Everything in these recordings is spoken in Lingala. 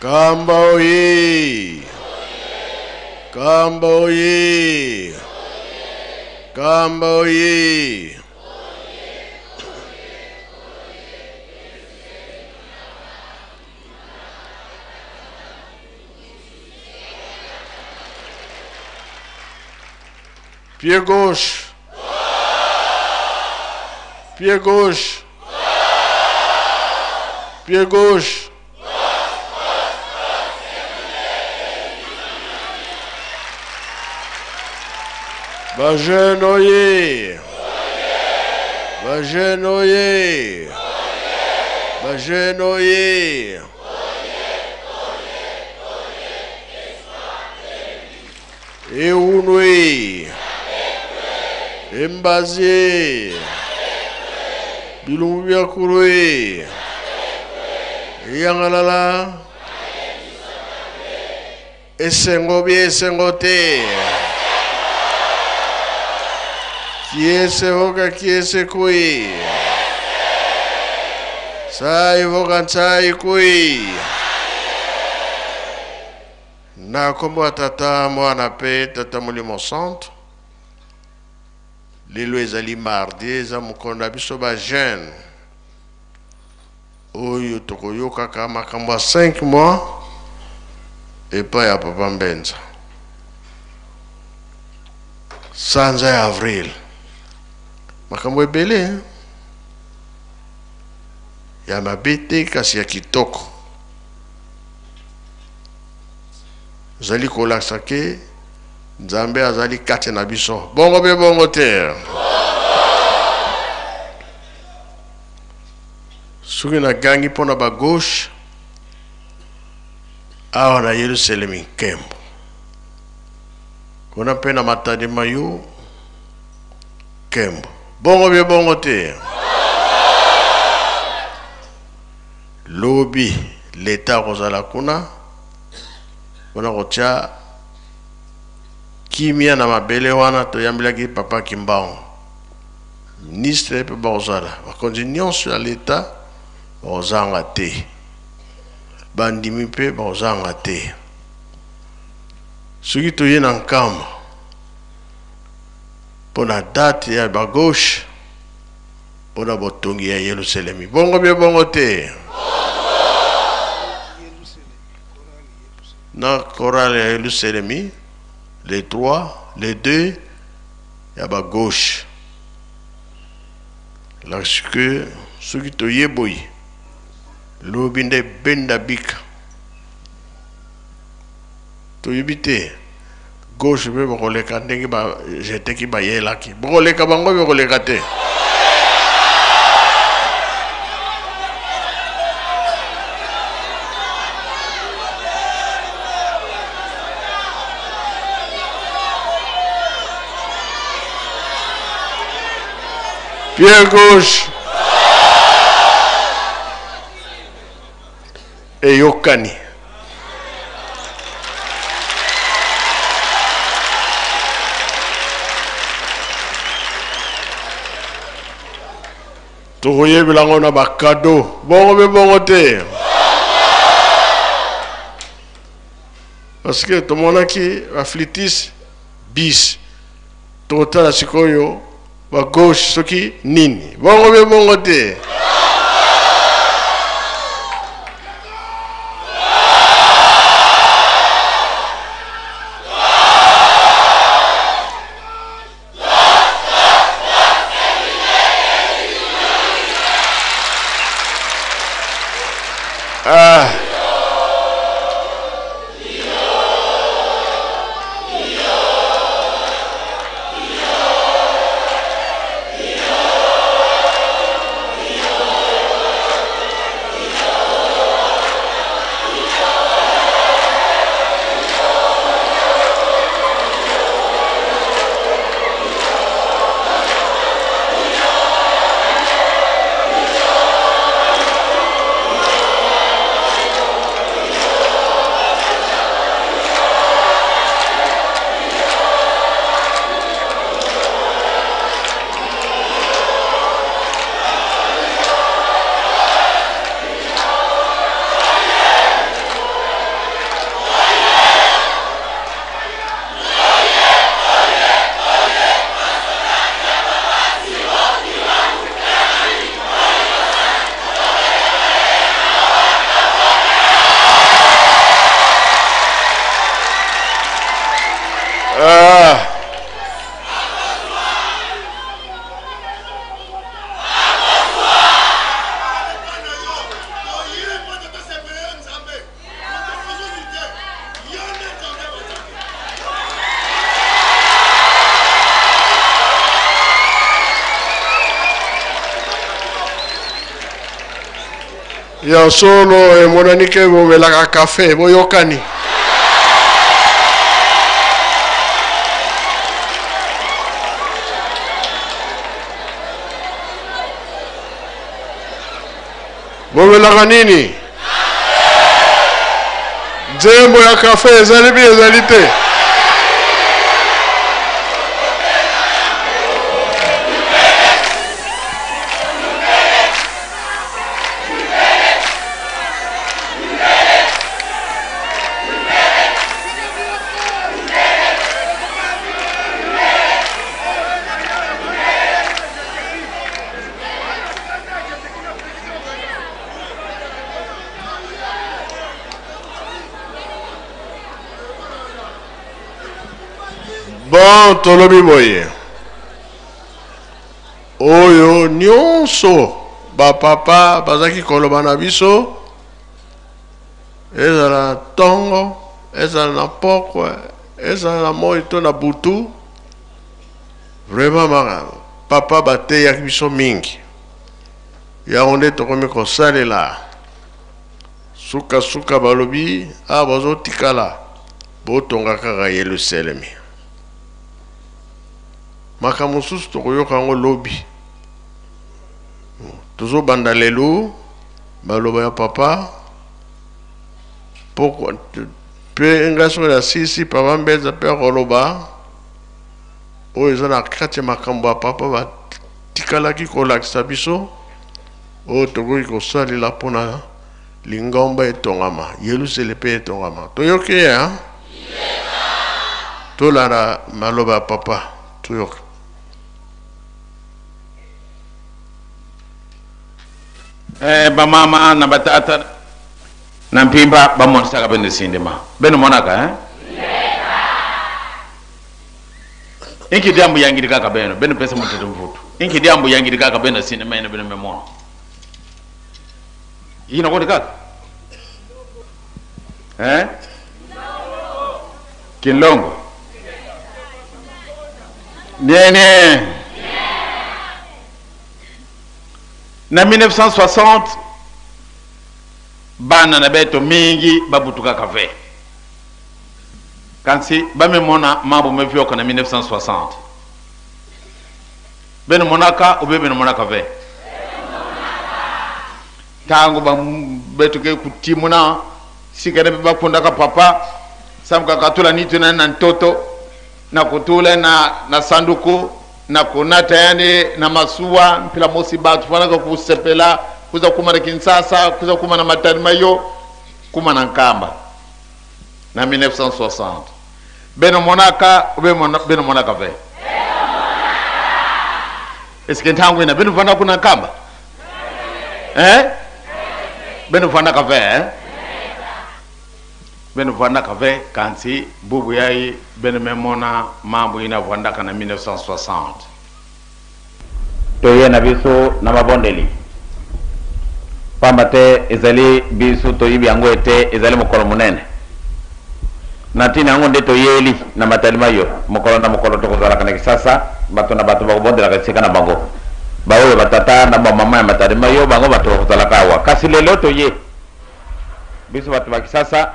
Kamboye, Kamboye, Kamboye. Pied gauche. Pied gauche. Pied gauche. Bajenoye. Bajenoye. Bajenoye. Eunwe. Embazie. Bilumubia kurwe. Yangalala. Esengobi esengote. Kiese hoka kiese kui. Sai hoka sai kui. Na kombo tata mwana pe tata mulimo centre. Lelo ezali mardi eza mukonda biso ba jeune. Oyo tokoyoka ka makambo 5 mois et pas ya papa Mbenza. Sanza avril. Makambo ebele ya mabete kasi ya kitoko. Zali kolaksa ke Nzambe azali kati na biso. Bongo be bongo te. Suki na gangi pona ba gauche. Awa na Yerusalem Kembo. Kona pena matadi mayu Kembo. Bongo be bongo te. Lobi l'État kozala kuna. Kona kotia kimia na mabele wana to yambilaki papa Kimbao. Ministre pe bozala. Bakonzi sur l'État bozanga te. Bandimi pe bozanga te. Soki to yena nkama. Pona date ya ba gauche. Pona botongi ya Yerusalemi. Bongo bien bongo te. Na chorale ya Yerusalemi. Les 3, les 2, il y a ba gauche. Lorsque ceux qui te yeboy, l'obinde benda bika. To yebite gauche be boleka ndenge ba jete ki ba yelaki. Boleka bango be boleka te. Pied gauche. Et Yokani. Toye bilango na ba cadeau. Bongo be bongo te. Parce que tout le monde qui a flitis bis. Tota la sikoyo. Wa gauche soki nini. Bongo be bongo te. ya solo e monanike bomelaka café boyokani bomelaka nini nzembo ya café ezali bi ezali te bon tolobi boye oyo nyonso bapapa bazaki koloba na biso ezala tongo ezala na pokwe ezala na moi to na butu vraiment papa bateyaki biso mingi yango nde tokomi kosalela suka balobi bazotikala botonga kaka Yelusalemi makambo mosusu tokoyoka yango lobi tozobanda lelo baloba ya papa poko pe ngaso ya sisi papa mbeza pe koloba oyo eza na kati ya makambo ya papa batikalaki kolakisa biso oyo tokoki kosalela mpona lingomba etongama Yelusalemi mpe etongama toyoki ye tolanda maloba ya papa toyoka ba mama na batata na mpimba ba monsa ka bende sindema beno monaka inki diambu yangi dikaka beno pesa mutete mvutu inki diambu yangi dikaka beno sindema ene beno memono yina ko dikaka Kilongo nene na 1960 bana na beto mingi babutuka kafe kansi bamemona mambo mevyoka na 1960 beno monaka ube beno monaka ve tangu ba beto ke kutimuna sikere bakunda ka papa samka katula nituna na ntoto na kutula na sanduku na kunata yani na masuwa mpila mosi batu fanaka kusepela kuza kuma na Kinsasa kuza kuma na Matanimayo kuma na Nkamba na 1960 beno monaka beno monaka ve eske ntangu ina beno fana kuna Nkamba beno fana ka ve beno fana ka ve kansi bubu yai beno memona mambo ina vanda kana 1960 to yena biso na mabondeli pambate ezali biso to yibi yango ete ezali mokolo munene natina yango nde to yeli na Matanimayo mokolo to kozala kana kisasa bato na bato bakobondela kasika na bango baoyo batata na mama ya Matanimayo bango bato kozala kawa kasi lelo to ye biso bato bakisasa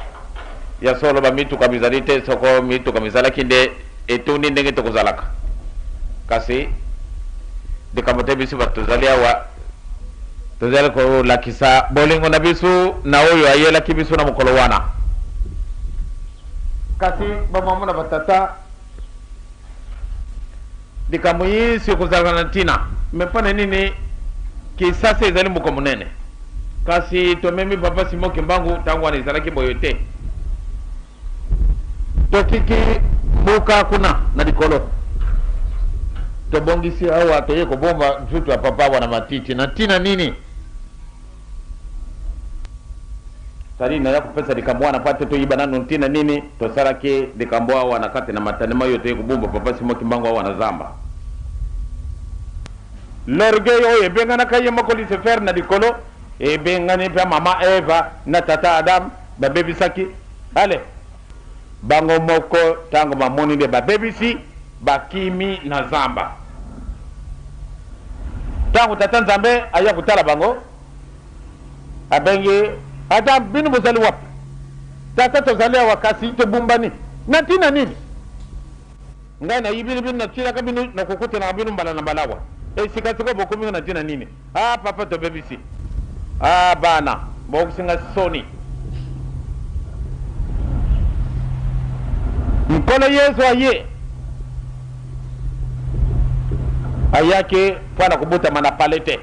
ya solo ba mitu kabizalite soko mitu kamizala kinde etuni ndenge to kozalaka kasi de kamote biso bato zali awa tozali ko lakisa bolingo na biso na oyo ayela kibiso na mokolo wana kasi ba mama na batata de kamoyi si kozalaka na tina mepana nini kisasa ezali moko munene kasi to memi papa Simon Kimbangu tangu anizalaki boyote tokiki buka kuna na dikolo to bongisi awa to yeko bomba mfutu ya papa wana matiti na tina nini sari na yako pesa dikamwana pate to yiba nanu tina nini to sarake dikamboa wana kati na Matanimayo to yeko bomba papa Simon Kimbangu wana zamba lorge yo e bengana kaye makoli se fer na dikolo e bengani pa mama Eva na tata Adam ba baby saki ale bango moko tango mamoni de ba baby si bakimi na zamba tango tata Nzambe aya kutala bango abengi ata binu bozali wapi tata tozali wakasi te bumbani natina nini ngai na yibini binu na tira kabinu na kukuta na binu mbala na mbalawa sikasiko bokomi na tina nini papa to bebisi bana bokusinga soni mkono Yesu aye ayake pana kubuta manapalete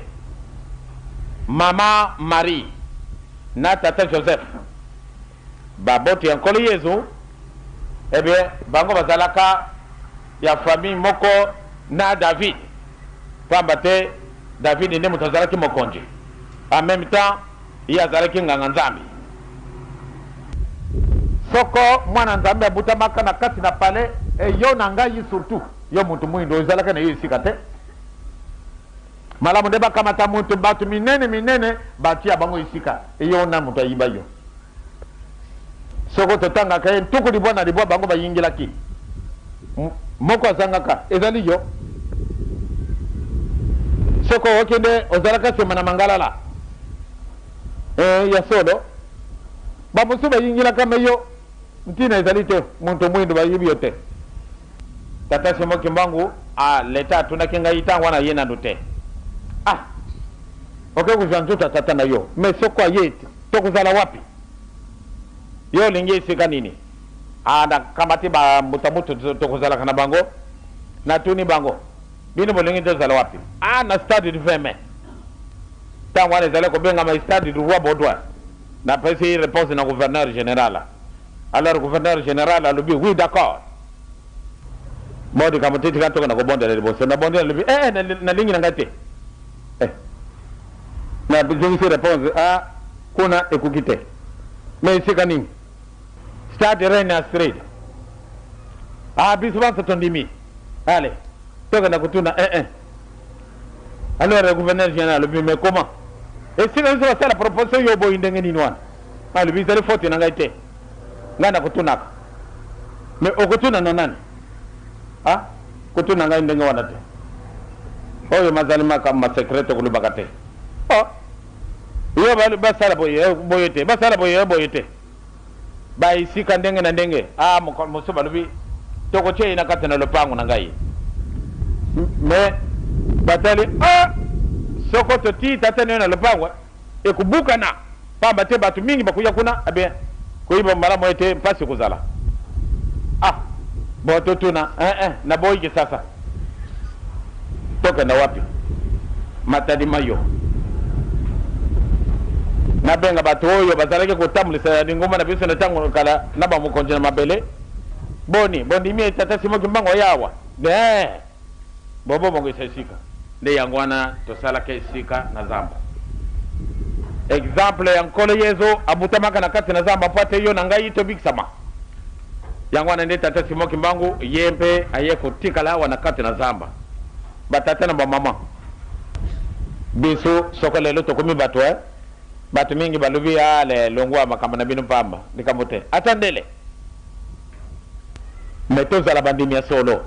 mama Marie na tata Joseph baboti ya nkolo Yesu ebe bango bazalaka ya famille moko na David pamba te David nde mutu azalaki mokonzi en même temps ye azalaki nganga nzambi soko mwana nzambe abutamaka na kati na pale yo na ngai surtout yo mutu mwindo ezalaka na yo esika te malamu nde bakamata mutu batu minene batia bango esika yo na mutu ayiba yo soko totangaka ye ntuku libwa na libwa bango bayingilaki moko azangaka ezali yo soko okende ozalaka sema na mangalala ya solo bamusu bayingilaka meyo ntina ezali te muntu mwindo bayibi yo te tata semo kimbangu leta atunaki ngai ntango wana ye nandu te oke kuzwa nzuta tata na yo me soko aye tokuzala wapi yo lingi esika nini na kamati ba mutamutu tokuzalaka na bango na tuni bango bino bolingi tozala wapi na stade du 20 mai ntango wana ezali kobenga ma stade du roi Baudouin na pesi réponse na gouverneur général alors gouverneur général alobi oui d'accord modi kamoteti kantoka na kobondela liboso na bondela lobi na lingi na ngai te na bizongisi réponse kuna ekuki te mais esika nini stade Reine Astrid biso banso tondimi allez toka na kutuna alors le gouverneur général alobi mais comment esika biso basala proposition yo boyi ndenge nini wana alobi ezali faute na ngai te ngai na kutunaka mais okutuna na nani kutuna ngai ndenge wana te oyo mazali ma secret kulubaka te yo basala boye te basala boye te baisika ndenge na ndenge moso balobi tokotie na kati na lopango na ngai mais batali soko toti tata na lopango ekubukana pamba te batu mingi bakuya kuna koyiba malamu ete mpasi kuzala boto tuna na boyike sasa toka na wapi matadi mayo na benga batu oyo bazalaki kotambulisa ngoma na biso na tango kala na ba mukonje na mabele boni mie tata simo kimbango yawa bobo bongo isika nde yango wana tosalaka esika na zamba exemple ya nkolo Yesu abutamaka na kati na zamba pate yo na ngai tobikisama yango wana nde tata simo kimbangu yempe aye kotikala wana kati na zamba batata na bamama biso soko lelo tokomi batu batu mingi balubi ale longwa makamba na binu pamba nikamote atandele metozala bandimi ya solo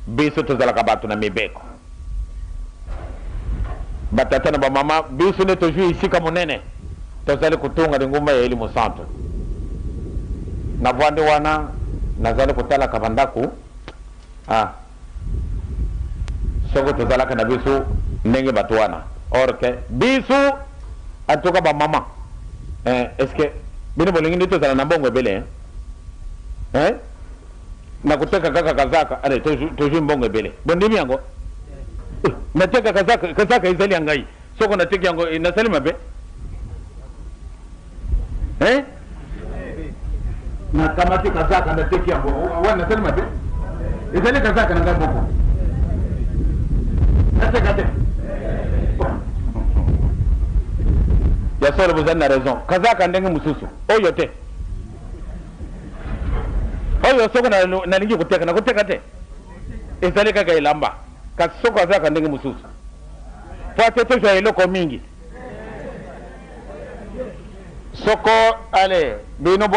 biso tozalaka batu na mibeko batata na bamama biso ne tozwi isika monene tozali kutunga ngumba ya elimu santo na bwande wana nazali kutala kabandaku soko tozalaka na biso ndenge batu wana orke biso atoka ba mama est-ce que bino bolingi ndito zala na mbongo ebele na kuteka kaka kazaka ale toju mbongo ebele bondimi yango nateka kazaka izali yangai soko nateka yango nasali mabe na kamati kazaka nateka yango wana nasali mabe izali kazaka na ngabo nateka te ya solo vous avez raison kazaka ndenge mususu oyo te oyo soko na lingi kuteka te ezali kaka ilamba kasi soko kazaka ndenge mususu poate te jwa eloko mingi soko ale bino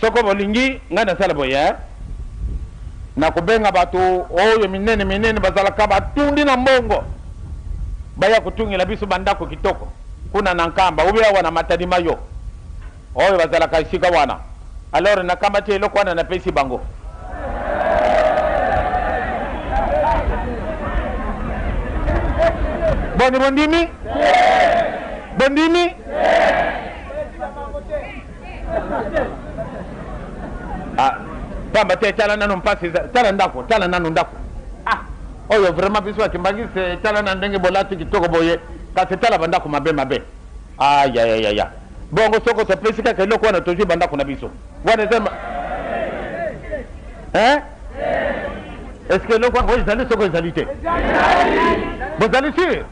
soko bolingi nga nasala boye na kubenga batu oyo minene bazalaka batundi na mbongo baya kutungila biso bandako kitoko kuna nankamba ubia wana matadima yo oyo bazala kaisika wana alors nakamba te eloko wana na pesi bango bondimi bondimi pamba te tala nanu mpasi tala nanu ndako oyo vraiment biso akimbangise tala na ndenge bolati kitoko boye kasi tala bandako mabe ya bongo soko topesi kaka eloko wana tozwi bandako na biso wana ezema est-ce que eloko wana ezali soko ezali te bozali sûr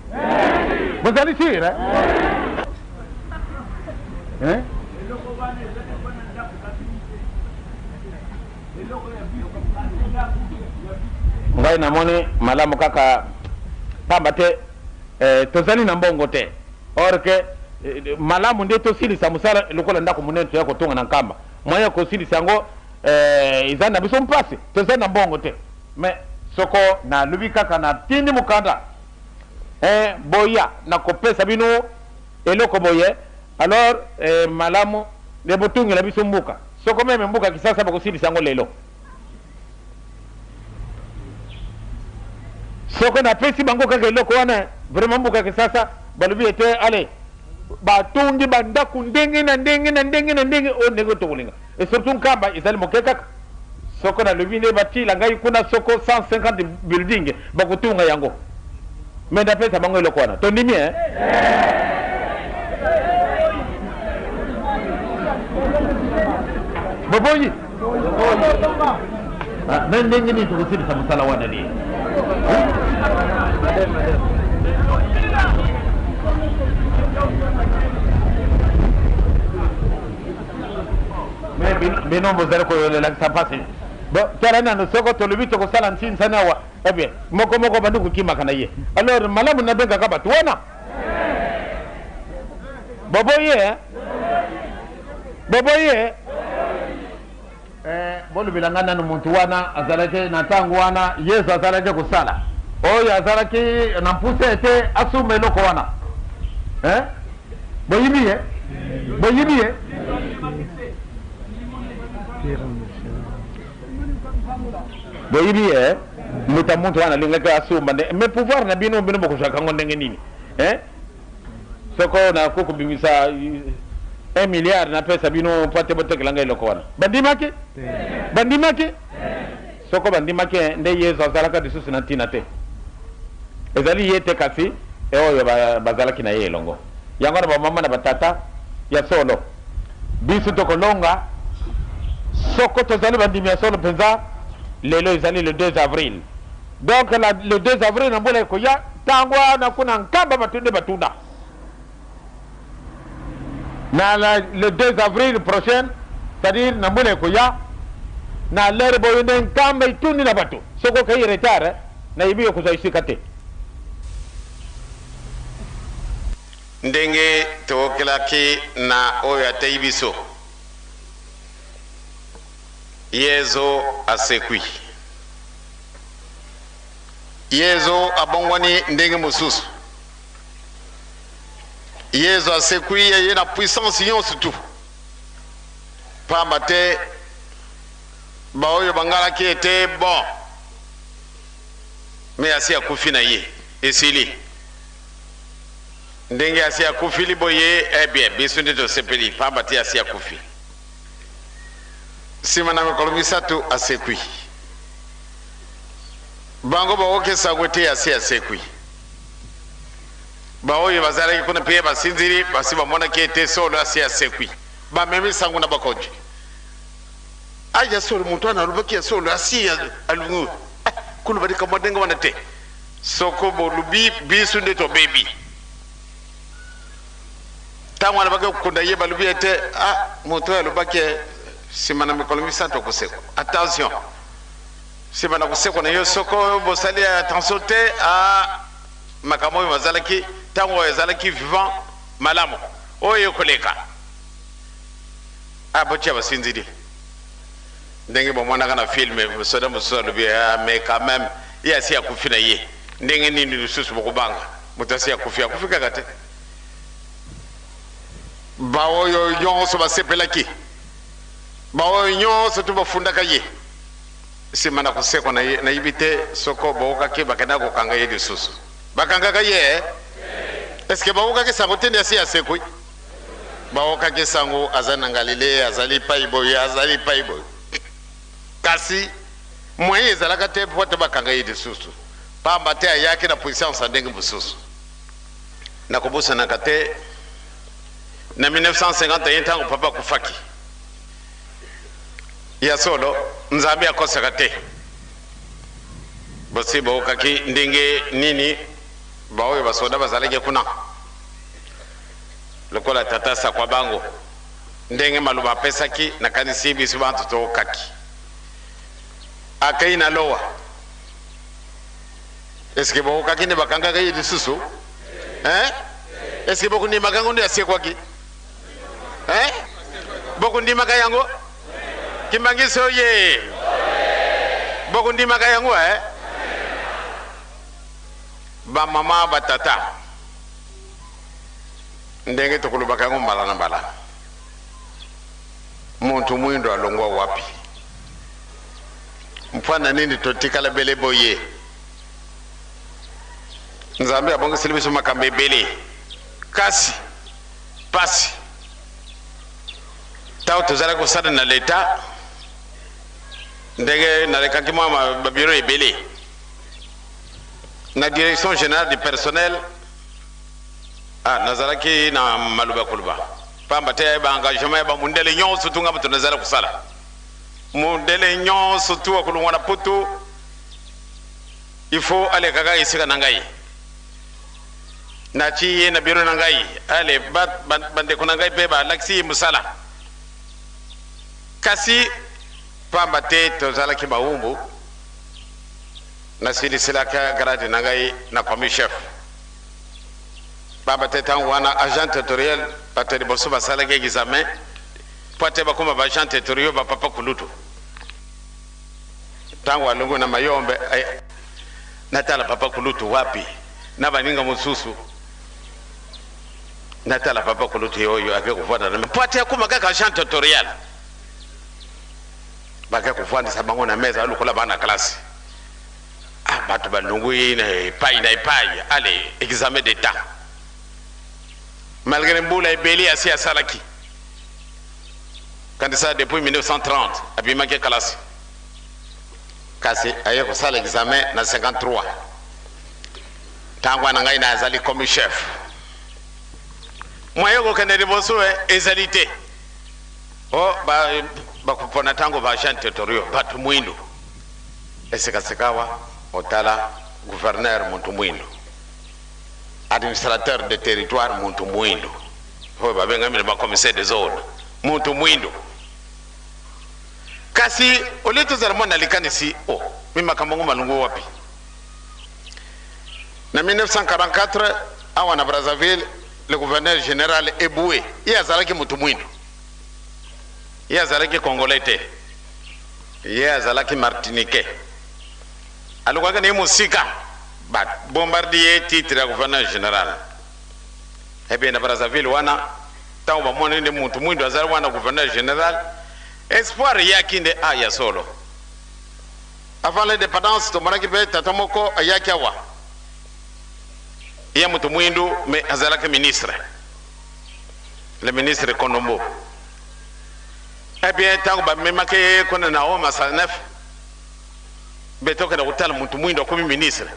ngai namoni malamu kaka pamba te tozali na mbongo te or que malamu nde tosilisa mosala lokola ndako monene toya kotonga na nkamba moya kosilisa yango eza na biso mpasi tozali na mbongo te mais soko nalobi kaka na tindi mokanda boya na kopesa bino eloko boye alors malamu nde botungela biso mbuka soko meme mbuka kisasa bakosilisa yango lelo soko na pesi bango kaka eloko wana vraiment mbuka kisasa balobi ete ale batungi bandako ndenge na ndenge o ndenge tokolinga et surtout nkamba ezali moke kaka soko na lobi nde batila ngai kuna soko 150 building bakotunga yango me ndapesa bango eloko wana tondimi boboyi ndenge nini tokosilisa mosala wana ni bino bozali koyolelakisa mpasi tala nano soko tolobi tokosala ntinisani awa ebie moko bandi kokimaka na ye alors malamu nabengaka bato wana boboye bolobela nga nano muntu wana azalaki na ntango wana yesu azalaki kosala oyo azalaki na mpuse ete asuma eloko wana boyibi ye muta muntu wana alingaki asumba mais pouvoir na bino bokozwaka ngo ndenge nini soko na kokobimisa 1 milliard na pesa bino po ate botekela ngai eloko wana bandimaki soko bandimaki nde yesu azalaka lisusu na ntina te ezali ye te kasi oyo bazalaki na ye elongo yango na bamama na batata ya solo biso tokolonga soko tozali bandimi ya solo mpenza lelo ezali le 2 avril donc le 2 avril na mbula ekoya ntango wana kuna nkamba batunde batunda na le 2 avril prochain c'est-à-dire na mbula ekoya na lere boyo nde nkamba itundi na bato soko kai retard na yibi okuzaisika te ndenge tokelaki na oyo atei biso yezo asekwi yezo abongwani ndenge mosusu yezo asekwi ye na puissance nyonso tu pamba te baoyo bangalaki ete bon me asi akufi na ye esili ndenge asi akufili boye bien biso nde tosepeli pamba te asi akufi nsima na mikolo misatu asekwi bango baokesangwe te asi asekwi baoyo bazalaki kuna mpe basinziri basi bamonaki ete solo asi asekwi bamemi sango na bakonzi aya solo muntu wana alobaki ya solo asi alungu kulu badika ndenge wana te soko bolubi biso nde tobebi ntango wana bake kokunda ye balobi ete muntu oyo alobaki nsima na mikolo misatu kosekwa attention nsima na kosekwa na yo soko bosali attention te makambo oyo bazalaki ntango oyo ezalaki vivant malamu oyo ekoleka botia basinziri ndenge bamonaka na filme soda mosusu alobi mais quand même ye asi akufi na ye ndenge nini lisusu bokobanga moto asi akufi kaka te baoyo nyonso basepelaki baoyo nyonso tu bafundaka ye simana kusekwa na ibite soko bokaki bakenda kokanga ye lisusu bakangaka ye eske baokaki sango tende asi asekwi baokaki sango azana ngalile azali paibo kasi moyen ezalaka te po te bakanga ye lisusu pamba te ayaki na puissance ndenge mosusu nakobusanaka te na 1951 ntango papa kufaki ya solo nzambe akosaka te bosi baokaki ndenge nini baoyo basoda bazalaki kuna lokola tata sakwa bango ndenge maluba apesaki nakanisi biso bantu tookaki akai na lowa eske baokaki nde bakangaka ye lisusu eske bokundimaka yango nde asekwaki bokundimaka yango kimbangiso ye bokundimaka yango bamama batata ndenge tokulubaka yango mbala na mbala muntu mwindo alongwa wapi mfana nini totikala bele boye nzambe abongeseli biso makambo ebele kasi pasi taw tozala kosala na leta ndenge nalekaki mwa babiro ebele na direction générale du personnel nazalaki na maluba kuluba pamba te baengagement ya bamundele nyonso tu nga moto nazala kosala mundele nyonso tu akulungwa na putu il faut alekaka esika na ngai naci ye na biro na ngai ale bandeko na ngai mpe balakisi ye mosala kasi pamba te tozalaki bawumbu nasilisilaka grade na ngai na commis chef pamba te ntango wana agent territorial bato liboso basalaki examen po te bakoma baagent territorial bapapa kulutu ntango alongo na mayombe natala papa kulutu wapi na baninga mosusu natala papa kulutu yoyo ake kuvanda na po te akoma kaka agent territorial bake kuvandisa bango na meza alukola bana klase bato balungu ye na epai ale examen d'état malgré mbula ebeli asi asalaki kandi ça depuis 1930 abimaki klase kasi aye kosala examen na 53 ntango na ngai na azali comme chef mwaye kokende liboso ezali te bakupona ntango baagent territorial bato mwindo esekasekawa otala gouverneur muntu mwindo administrateur de territoire muntu mwindo oyo babengamile bacommissaire de zone muntu mwindo kasi ole tozala mwana likanisi mimakambo ngo malungu wapi na 1944 awa na Brazzaville le gouverneur général Eboué ye azalaki muntu mwindo ye azalaki congolais te ye azalaki martiniquais alikuwaka ni musika bombardier titre ya gouverneur général ebe na Brazzaville wana ntango bamona nde muntu mwindo azali wana gouverneur général espoir yaki nde ya solo avant l'indépendance tomonaki mpe tata moko ayaki awa ye mutu mwindu me azalaki ministre le ministre Konombo ebien ntango bamemaki kuna na Homa Salnef betoka na kutala muntu mwindo akomi ministre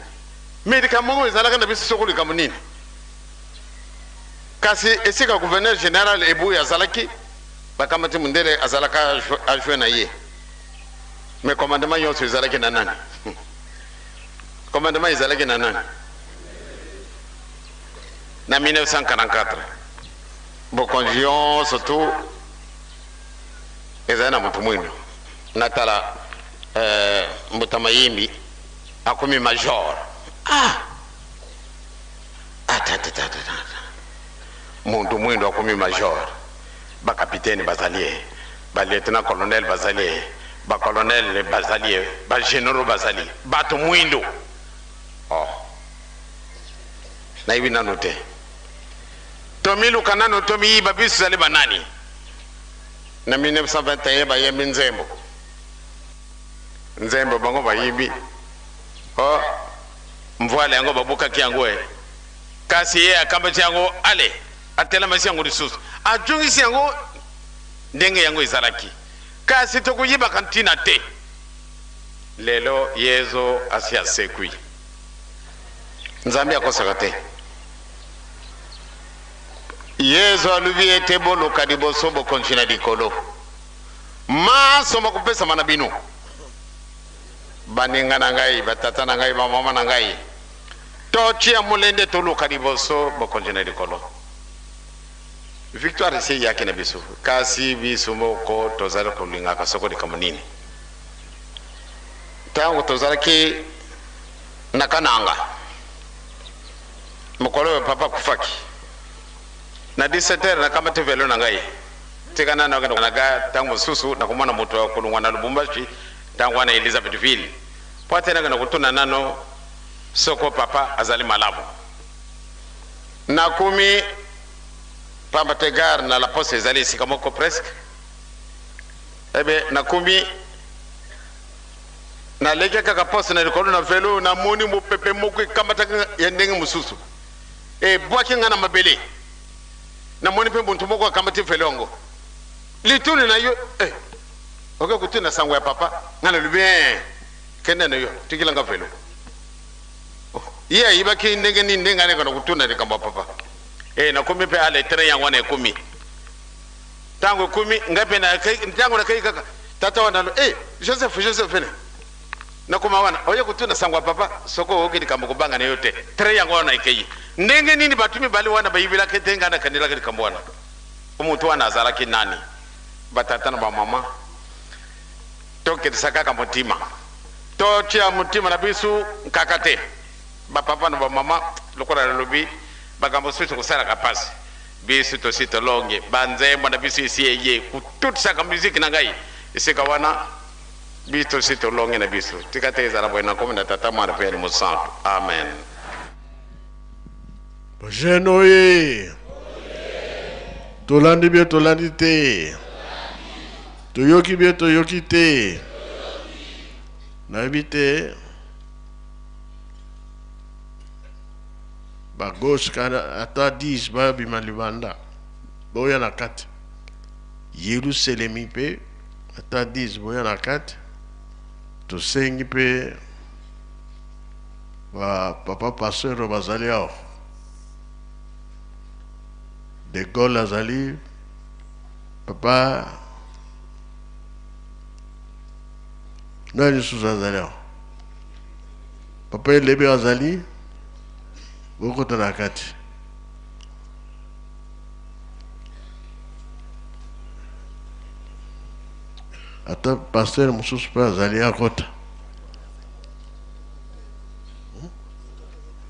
medika mongo ezalaka na biso sokolika munini kasi esika gouverneur général Eboué azalaki bakamati mundele azalaka ajoué na ye mais commandement yonso ezalaki na nani commandement ezalaki na nani na 1944 bokonzi yonso tu ezali na mutu mwindo natala Mbutamayimbi akomi major muntu mwindo akomi major bakapitaine bazali balieutenant colonel bazali bacolonel bazali bagénéraux bazali bato mwindo na hivi nano te tomi lukanano tomi yiba bisu zali banani na 1921 ba yembi nzembo bango ba yibi o mvwale yango babuka kiango kasi ye akamba chango ale atela masi yango risus ajungisi yango ndenge yango izalaki kasi to kuyiba kantina te lelo yezo asia sekui nzambi akosaka te yezo alubi ete boluka liboso bokontina likolo maso makopesa mana bino baninga na ngai batata na ngai bamama na ngai totia mulende toluka liboso bokontina likolo victoire se yake na biso kasi biso moko tozali kolinga kasoko likamunini tango tozalaki nakananga mokolo papa kufaki na 17h na kama tevelo na ngai tikana na naga tango susu na kumana moto wa kulungwa na Lubumbashi tango na Elizabethville poate na kutuna nano soko papa azali malamu na kumi pamba tegar na la poste ezali sikamoko presque ebe na kumi na leke kaka poste na likolo na velo na moni mo pepe moko kamata ya ndenge mususu bwaki ngana mabele na moni pe buntu moko kamata velongo lituni na yo oke kutuna sango ya papa ngana lubien kenda na yo tikila nga velo ibaki ndenge ni ndenge ngane kana kutuna de kamba papa na kumi pe ale tere ya wana kumi tango kumi ngape na kai tango na kai kaka tata wana Joseph ne na kuma wana oye kutuna sangwa papa soko oke dikamba kubanga na yote tere ya wana ikai ndenge nini batumi bali wana bayibila ketenga na kanila kamba wana umutu wana azala kinani batata na ba mama toke tsaka ka mutima to chia mutima na bisu kakate ba papa na ba mama lokola lobi bagambo sito kusala kapasi bisu to sito longe banzembo na bisu isiye kututsa ka muziki na ngai isika wana bisu sito longe na bisu tikateza na bwana komenda tata mwana pe mu santo amen Jenoye tolandi bie tolandi te toyoki bie toyoki te na bite ba gauche kana ata 10 ba bima libanda boya na kati Yerusalemi pe ata 10 boya na kati to sengi pe ba papa pasteur bazali aho de Gaulle azali papa nani suzazali aho papa elebe azali boko tana kati ata pasteur mususu pe azali akota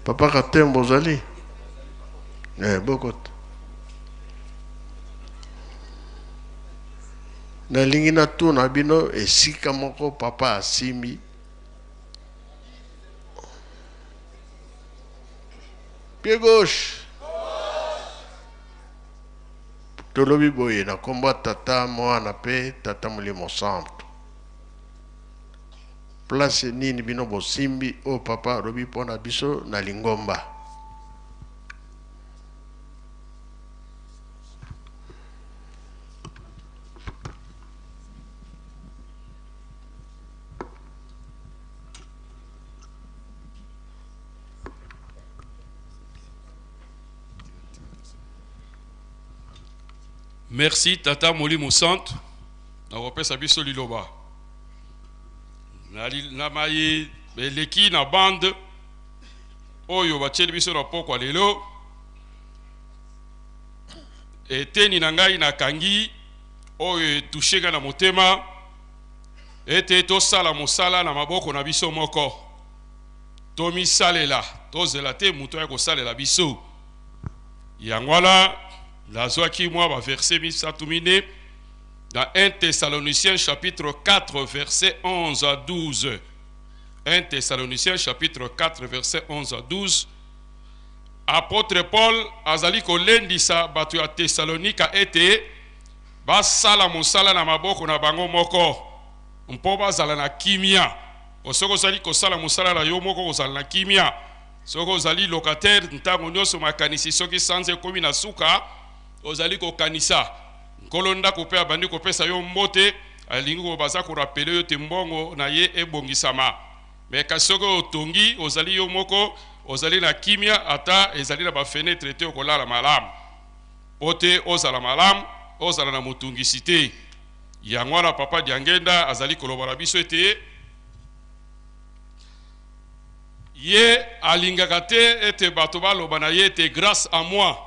papa katembo ozali bokota nalingi natuna bino esika moko papa asimbi pied gauche tolobi boye na komba tata mwana pe tata mulimo santo place nini bino bosimbi o papa robi pona biso na lingomba Merci Tata Molimo Santo. Na repesa biso liloba. Na mayi beleki na bande oyo bacheli biso na poko lelo. Eteni na ngai na kangi oyo touchenga na motema. Ete to sala mosala na maboko na biso moko. Tomi salela, to zelate muto ya ko salela biso. Yangwala la zoaki moi va verset misatumine dans 1 Thessaloniciens chapitre 4 verset 11 à 12. 1 Thessaloniciens chapitre 4 verset 11 à 12. apôtre Paul azali kolendisa bato ya Thessalonika ete basala mosala na maboko na bango moko mpo bazala na kimia. Soko ozali kosala mosala na yo moko kozala na kimia. Soko ozali locataire ntango nyonso makanisi soki sanze ekomi na suka ozali kokanisa nkolo ndako mpe abandi kopesa yo mbote alingi kobaza korapele yo te mbongo na ye ebongisama. Me kasi soki otongi ozali yo moko ozali na kimia ata ezali na bafenetre te okolala malamu po te ozala malamu ozala na motungisi te. Yango wana papa Diangenda azali koloba na biso ete ye alingaka te ete bato baloba na ye ete grâce à moi.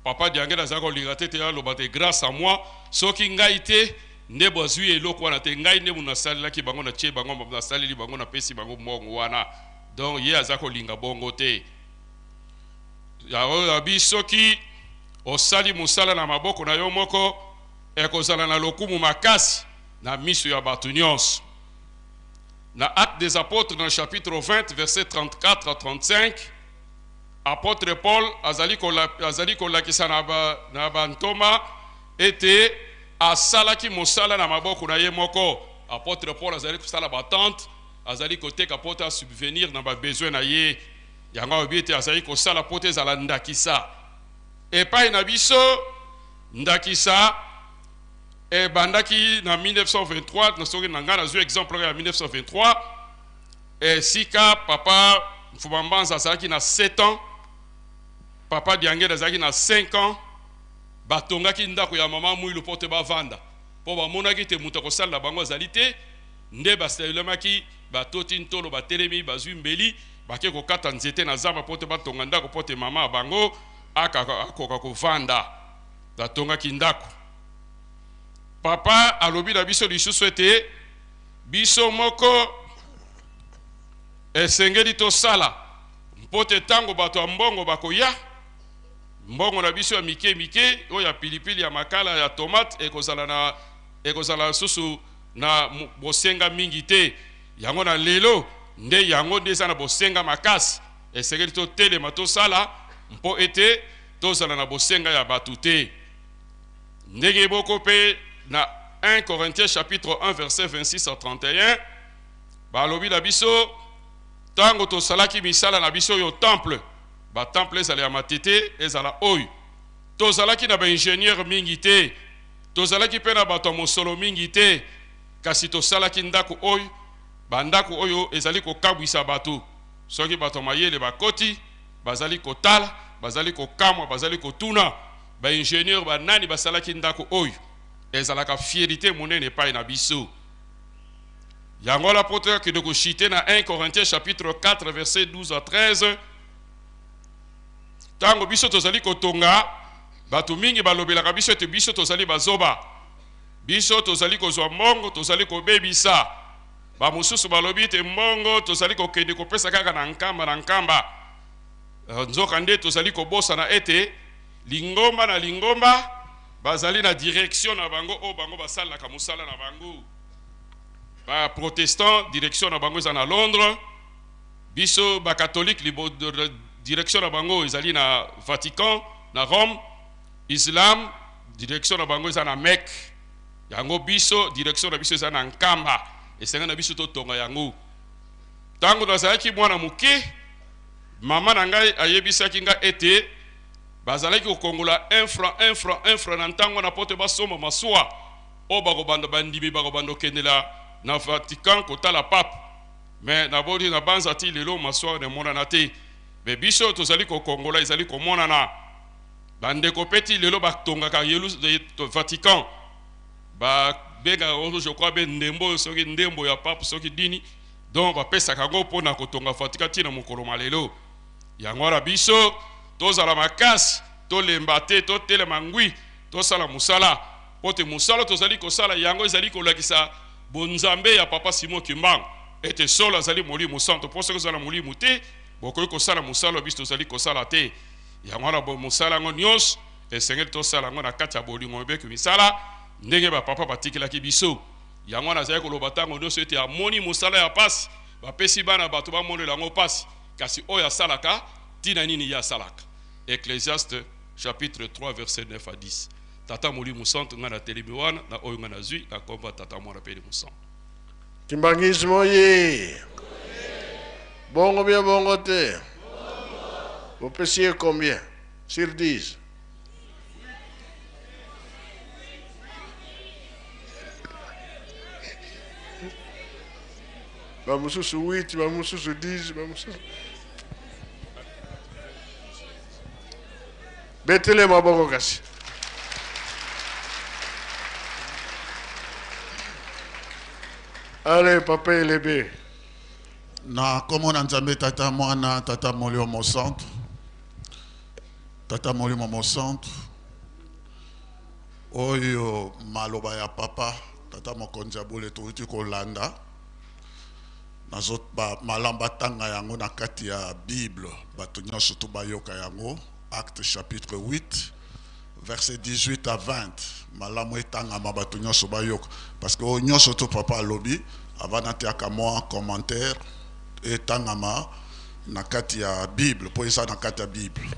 Papa Diangenda azali kolinga te ete aloba te grâce à moi soki ngai te nde bozwi eloko wana te ngai nde muna salelaki bango na tie bango na saleli bango na pesi bango mbongo wana. Donc ye azali kolinga bongo te. Ya bisoki osali mosala na maboko na yo moko ekozala na lokumu makasi na miso ya bato nyonso. Na Actes des Apôtres dans le chapitre 20 verset 34 à 35 apôtre Paul azali kolakisa na bantoma ete asalaki mosala na maboko na ye moko. Apôtre Paul azali kosala batante azali koteka poto a subvenir na babesoin na ye. Yango obi ete azali kosala poto ezala ndakisa epai na biso. Ndakisa bandaki na 1923 nasoki na nga nazwi exemple ya 1923 sika papa Mfumambanza azalaki na 7 ans, papa Diangenda azalaki na 5 ans, batongaki ndako ya mama mwilu po te bavanda po bamonaki te mutu akosala bango azali te nde basalemaki batoti ntolo batelemi bazwi mbeli bake kokata nzete na zamba po te batonga ndako po te mama bango akoka kovanda batongaki ndako. Papa alobi na biso lisusu ete biso moko esengeli tosala mpo te ntango bato ya mbongo bakoya mbongo na biso ya mike mike oyo ya pilipili ya makala ya tomate ekozala susu na bosenga mingi te. Yango na lelo nde yango nde eza na bosenga makasi esengeli totelema tosala mpo ete tozala na bosenga ya bato te. Ndenge boko pe na 1 Corinthiens chapitre 1 verset 26 à 31 balobi na biso tango tosalaki misala na biso yo temple ba temple ezala ya matete ezala oyo tozalaki na ba ingénieur mingi te tozalaki pe na bato mosolo mingi te kasi tosalaki ndako oyo bandako oyo ezali kokabwisa bato soki bato mayele bakoti bazali kotala bazali kokamwa bazali kotuna ba ingénieur banani basalaki ndako oyo ezalaka fierté monene epai na biso. Yango l'apôtre qui de chiter na 1 Corinthiens chapitre 4 verset 12 à 13 tango biso tozali kotonga bato mingi balobelaka biso ete biso tozali bazoba biso tozali kozwa mbongo tozali kobebisa bamosusu balobi ete mbongo tozali kokende kopesa kaka na nkamba nzoka nde tozali kobosana ete lingomba na lingomba bazali na direction na bango o bango basalaka mosala na bango. Ba protestant direction na bango eza na Londres, biso ba catholique direction na bango ezali na Vatican na Rome, Islam direction na bango eza na Mecque. Yango biso direction na biso eza na Nkamba esenga na biso totonga yango. Tango nazalaki mwana muke mama na ngai ayebisaki nga ete bazalaki kokongola 1 franc na ntango na pote basoma maswa o bakobanda bandimi bakobanda kendela na Vatican kotala pape mais na bodi na banza ti lelo maswa ne monana te be biso tozali kokongola ezali komonana bandeko peti lelo batongaka Vatican ba bega je crois ben ndembo soki ndembo ya pape soki dini donc bapesaka ngo mpona kotonga Vatican tina mokolo malelo. Yango na biso tozala makasi tolemba te totelema ngwi tosala musala pote musala tozali kosala yango ezali kolakisa bonzambe ya papa Simon Kimbangu ete solo azali molimo santo po soki ozala molimo te bokoki kosala musala biso tozali kosala te. Yango na musala ngo nyonso esengeli tosala ngo na kati ya bolingo ebeki misala ndenge bapapa batikelaki biso. Yango nazali koloba ntango nyonso ete amoni musala ya pasi bapesi bana bato bamonela yango pasi kasi oyo asalaka tina nini ya salaka. Ecclésiaste chapitre 3 verset 9 à 10. Tata moli musantu ngana telemiwana na oyo ngana zui na komba tata mwana peli musantu. Kimbangismo ye. Bongo bien bongo te. Vous pesiez combien? Sur 10. Bamususu 8, bamususu 10, bamususu. Betele maboko kasi. Allez, papa et bébé. Na komo na nzambe tata mwana tata molio mo centre. Tata molio mo centre. Oyo maloba ya papa tata mokonzi abule tuuti kolanda. Nazot ba malamba tanga yango na kati ya Bible bato nyonso to bayoka yango. Acte chapitre 8 verset 18 à 20 malamu etanga mabato nyonso bayoka parce que nyonso to papa lobi avant tiaka moi commentaire etanga ma na kati ya Bible po esa na kati ya Bible.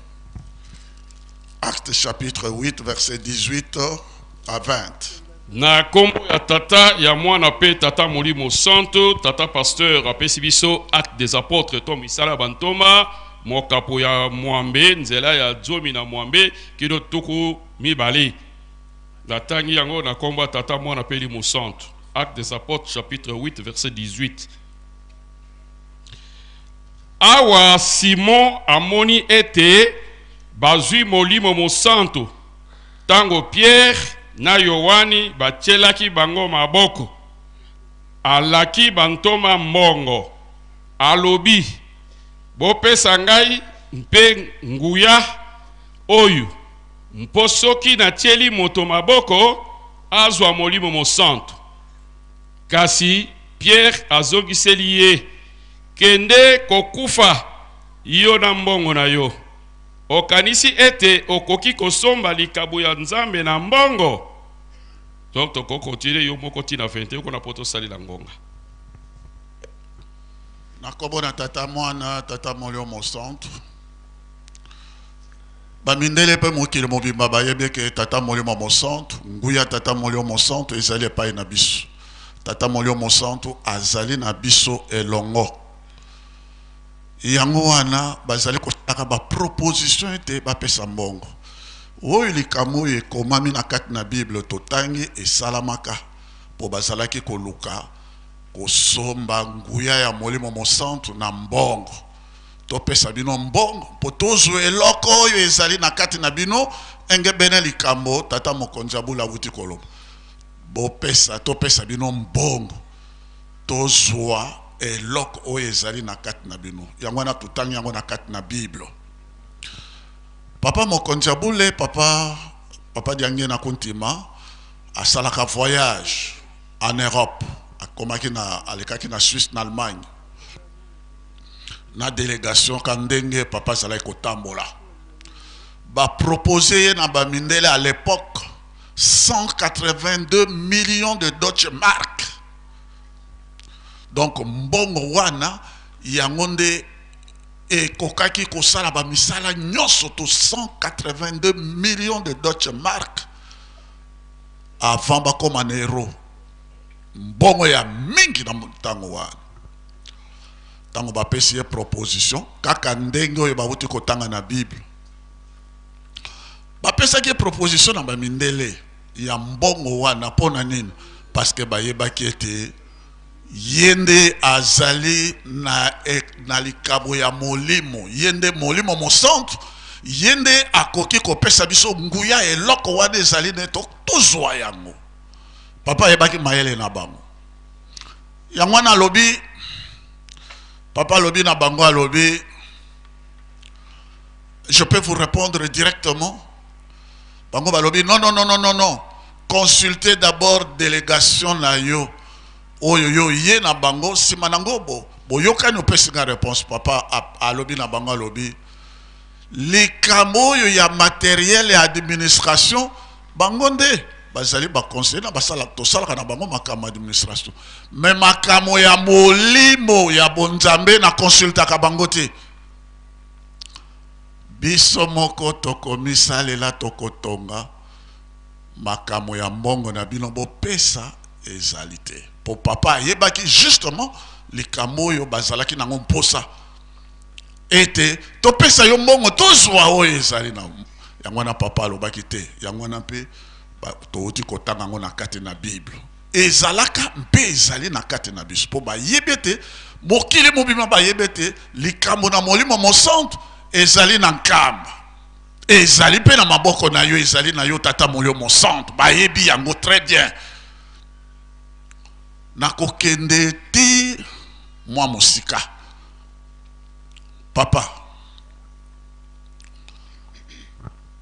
Acte chapitre 8 verset 18 à 20. Na kombo ya tata ya mwana pe tata molimo santo tata pasteur apesi biso Acte des apôtres to misala bantoma mokapo ya mwambe nzela ya zomi na mwambe kido tuku mibali la tangi yango na kombo tata mwana pe limo santo. Acte des apôtres chapitre 8 verset 18. Awa Simon amoni ete bazui molimo mo santo tango Pierre na Yohani batielaki bango maboko alaki bantoma mbongo alobi bopesa ngai mpe nguya oyo mpo soki natieli moto maboko azwa molimo mo santo. Kasi Pierre azongiseli ye kende kokufa yo na mbongo na yo. Okanisi ete okoki kosomba likabo ya nzambe na mbongo. Donc toko kontire yo moko tina 21 kona poto sali la ngonga. Na kobo na tata mwana tata molio mo centre. Bamindele pe mokili mobimba bayebe ke tata molio mo centre, nguya tata molio mo centre ezali pa na biso. Tata molio mo centre azali na biso elongo. Yango wana bazali kotaka ba proposition ete ba pesa mbongo. Oyo likamo ekomami na kati na Bible totangi esalamaka po bazalaki koluka kosomba nguya ya molimo mo centre na mbongo. To pesa bino mbongo po tozwa eloko oyo ezali na kati na bino enge bene likambo tata mokonzi abula buti koloba. Bo pesa to pesa bino mbongo tozwa eloko oyo ezali na kati na bino. Yango na tutangi yango na kati na Bible. Papa mokonzi abule papa diange na kontima asalaka voyage en Europe. Akomaki na alekaki na Suisse na Allemagne. Na délégation kandenge papa salai kotambola. Ba proposer na ba mindele à l'époque 182 millions de Deutsche Mark. Donc mbongo wana yangonde et kokaki kosala ba misala nyonso to 182 millions de Deutsche Mark avant ba koma na euro. Mbongo ya mingi na mutango wana. Tango ba pesi proposition kaka ndenge oyo ba wuti kotanga na Bible. Ba pesa ki proposition na ba mindele ya mbongo wana pona nini parce que ba yeba ki ete yende azali na likabo ya molimo yende molimo mo centre yende akoki kopesa biso nguya eloko wana ezali neto tozwa yango. Papa yebaki mayele na bango. Yango na lobi papa lobi na bango lobi. Je peux vous répondre directement. Bango ba lobi non. Consultez d'abord délégation na yo. Oyo ye na bango simanango bo yoka no pesinga réponse papa a lobi na bango lobi. Les camo yo ya matériel et administration bango nde bazali ba conseiller na basala to sala na bango makamo administration. Mais makamo ya molimo ya bonzambe na consulta ka bango te. biso moko tokomisalela tokotonga makamo ya mbongo na bino bopesa ezali te. Po papa yebaki justement likambo oyo bazalaki nango mposa ete topesa yo mbongo tozwa oyo ezali na yango wana papa alobaki te. Yango wana mpe touti kotanga yango na kati na Bible ezalaka mpe ezali na kati na biso po bayebi ete mokili mobima bayebi ete likambo na molimo mosantu ezali na nkamba, ezali pe na maboko na yo, ezali na yo tata molimo mosantu bayebi yango très bien. Nakokende ti mwa mosika papa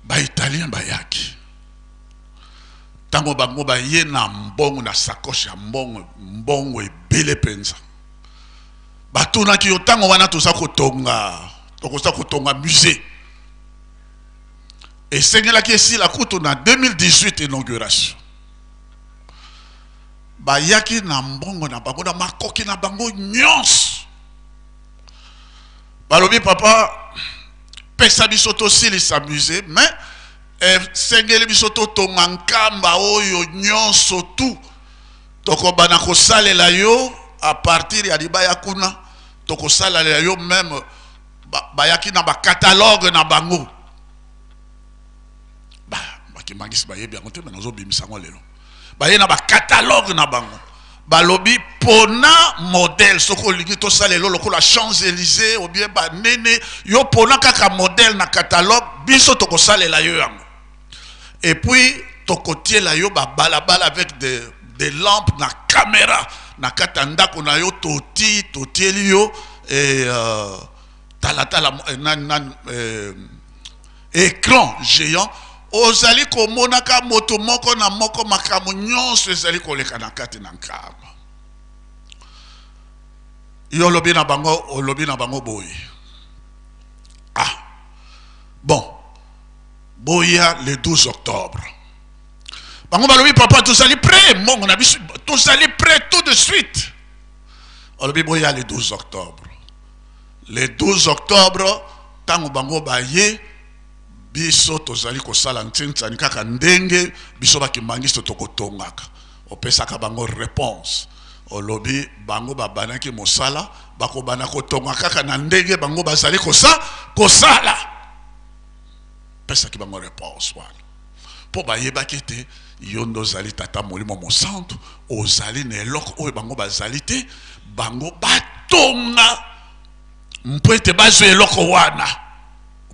ba italien bayaki tango bango baye na mbongo na sakoche ya mbongo ebele penza batunaki yo tango wana toza kotonga musée esengelaki esila kutu na 2018 inauguration bayaki na mbongo na bango na makoki na bango nyonso balobi papa pesa biso tosilisa musée mais sengeli biso totonga nkamba oyo nyonso tu tokobana kosalela yo à partir ya libaya kuna tokosalela yo même bayaki na bakatalogue na bango bakimangisi bayebi yango te me nazobimisa yango lelo baye na bakatalogue na bango balobi pona modèle soko olingi tosalelo lokola Champs-Élysées ou bien banene yo pona kaka modèle na catalogue biso tokosalela yo yango. Et puis tokotiela yo balabala avec des lampes na caméra na katanda kona yo totieli yo et écran géant ozali komonaka moto moko na moko makambo nyonso ezali koleka na kati na nkamba yo olobi na bango boye. Ah bon boya le 12 octobre bango balobi papa tozali prêt mongo na biso tozali prêt tout de suite olobi boya le 12 octobre tango bango baye biso tozali kosala ntsani kaka ndenge biso bakimangisi tokotongaka opesaka bango réponse olobi bango babanaki mosala bakobana kotonga kaka na ndenge bango bazali kosala pesaki bango réponse wana po bayebaki te yo ndo ozali tata molimo mosantu ozali na eloko oyo bango bazali te bango batonga mpo ete bazwa eloko wana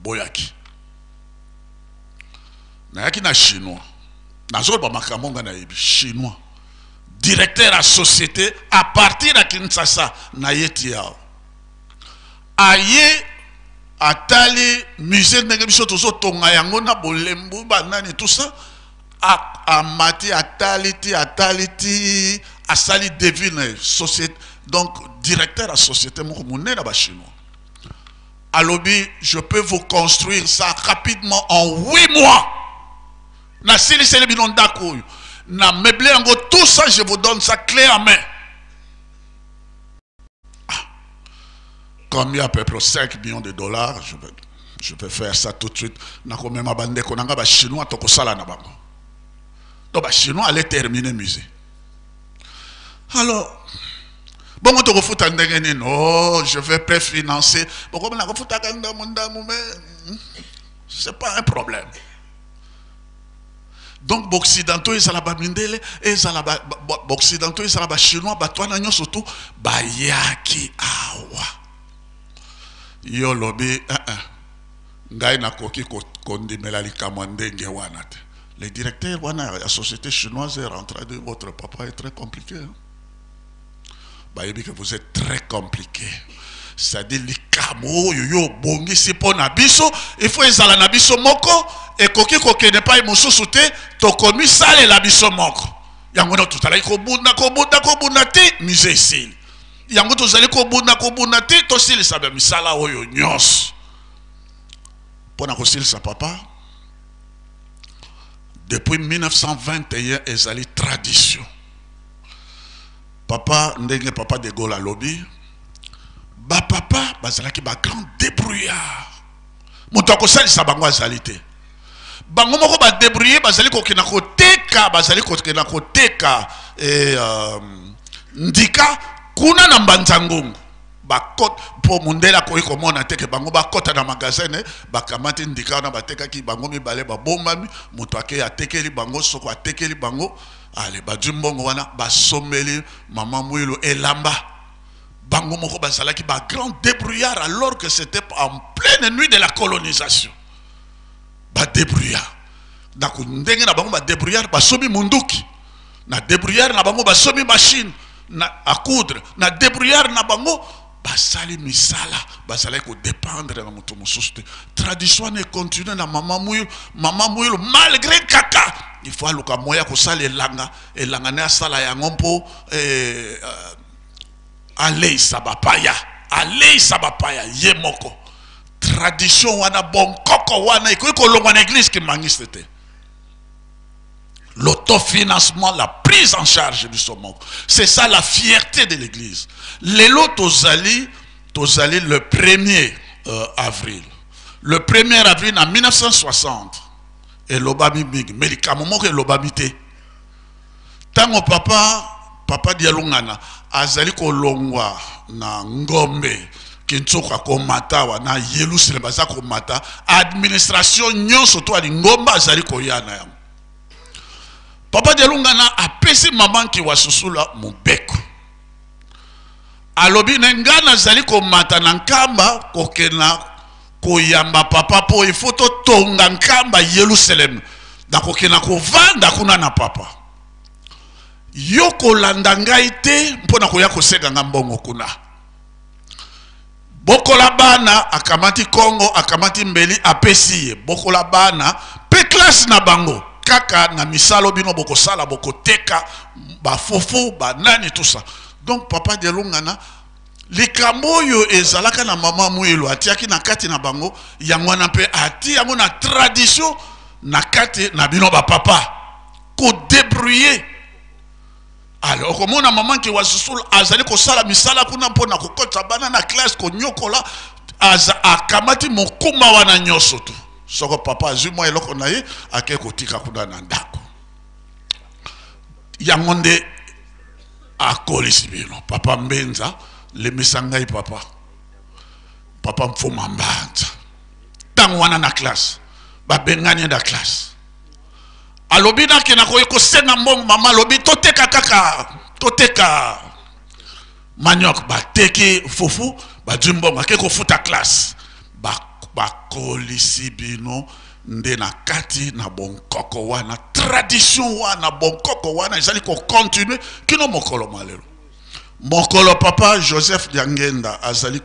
boyaki nayaki na chinois nazoloba makambo nga nayebi chinois directeur à société à partir de Kinshasa na yeti yao aye atali musée ndenge biso tozotonga yango na bolembu banani tout ça amati atali asali devine société donc directeur à société moko monene ba chinois alobi je peux vous construire ça rapidement en 8 mois. Na sili seli binon dako na meublé yango tout ça je vous donne ça clé en main. Combien à peu près 5 millions de dollars je peux faire ça tout de suite. Na combien ma bande konanga ba chinois toko sala na bango. Donc ba chinois allait terminer musée. Alors bon on te refute ndenge non je vais préfinancer. Bon comme na refute kanda mundamu mais c'est pas un problème. Donc occidentaux ils ala ba mindele ezala ba occidentaux ils ala ba chinois ba twana nyo surtout ba yaki awa yo lobi ngai na koki kondimela likamo ndenge wana te. Le directeur wana la société chinoise est rentré de votre papa est très compliqué hein? Bah il dit que vous êtes très compliqué. C'est-à-dire likamo yo bongi si pona biso il faut ezala na biso moko et koki kokene pa mosusu te tokomi sale la biso moko yango no tutala kobunda te musée ici yango tozali kobunda te tosilisa ba misala oyo nyonso pona kosilisa papa depuis 1921 ezali tradition papa ndenge papa de Gaulle alobi ba papa bazalaki ba grand débrouillard moto akosalisa bango azali te. Bango moko ba débrouiller bazali kokena koteka bazali kokena koteka ndika kuna na Mbanzangongo bakot po mundela koyi komona teke bango bakota na magasin bakamati ndika na batekaki bango mibale babombami moto ake atekeli bango soko atekeli bango ale bajumbongo wana basomeli Mama Mwilu elamba bango moko bazalaki ba grand débrouillard alors que c'était en pleine nuit de la colonisation. Ba débrouillard na kundenge na bango ba débrouillard basomi munduki na débrouillard na bango basomi machine na à coudre na débrouillard na bango basali misala basali ko dépendre na mutu mususte. Tradition ne continue na Mama Mwilu malgré kaka il faut aluka moya ko sala elanga na sala ya ngompo Alei sabapaya ye moko tradition wana bon koko wana iko longwa na église qui mangiste. L'autofinancement, la prise en charge du sommet. C'est ça la fierté de l'église. Lelo tozali le 1er avril. Le 1er avril en 1960. Et l'obami big. Mais les momo que l'obami te. Tango papa dialungana. Azali ko longwa na ngombe. Kinchoka ko matawa na Yerusalem baza ko mata. Administration nyonso to ali ngomba azali ko yana yango. Papa Dialungana a pesi maman ki wasusula mubeko. Alobi nengana zali ko mata na nkamba kokena koyamba papa po ifoto tonga nkamba Yerusalem. Na kokena kovanda kuna na papa. Yoko landangai te mpona koya koseka ngambongo kuna. Bokola bana akamati Kongo akamati mbeli apesi ye. Bokola bana pe classe na bango. Kaka na misalo bino boko sala boko teka ba fofo ba nani tout ça. Donc papa Dialungana likambo yo ezalaka na Mama Mwilu atiaki na kati na bango yangwana pe ati yango na tradition na kati na bino ba papa ko débrouiller. Alors comment na maman ki wasusula azali ko sala misala kuna mpona ko kota bana na classe ko nyokola akamati mokuma wana nyoso tu. Soko papa azuma eloko na ye ake kotika kuna na ndako. Yangonde akolisi bino papa Mbenza le misangai papa Mfuma Mbanza tango wana na classe ba bengani da classe alobina ke na ko senga mbongo mama lobi toteka kaka toteka maniok ba teki fufu ba jumbongo ake ko futa classe bakolisi bino nde na kati na bonkoko wana tradition wana bonkoko wana ezali ko continuer kino mokolo malelo mokolo papa Joseph Diangenda azali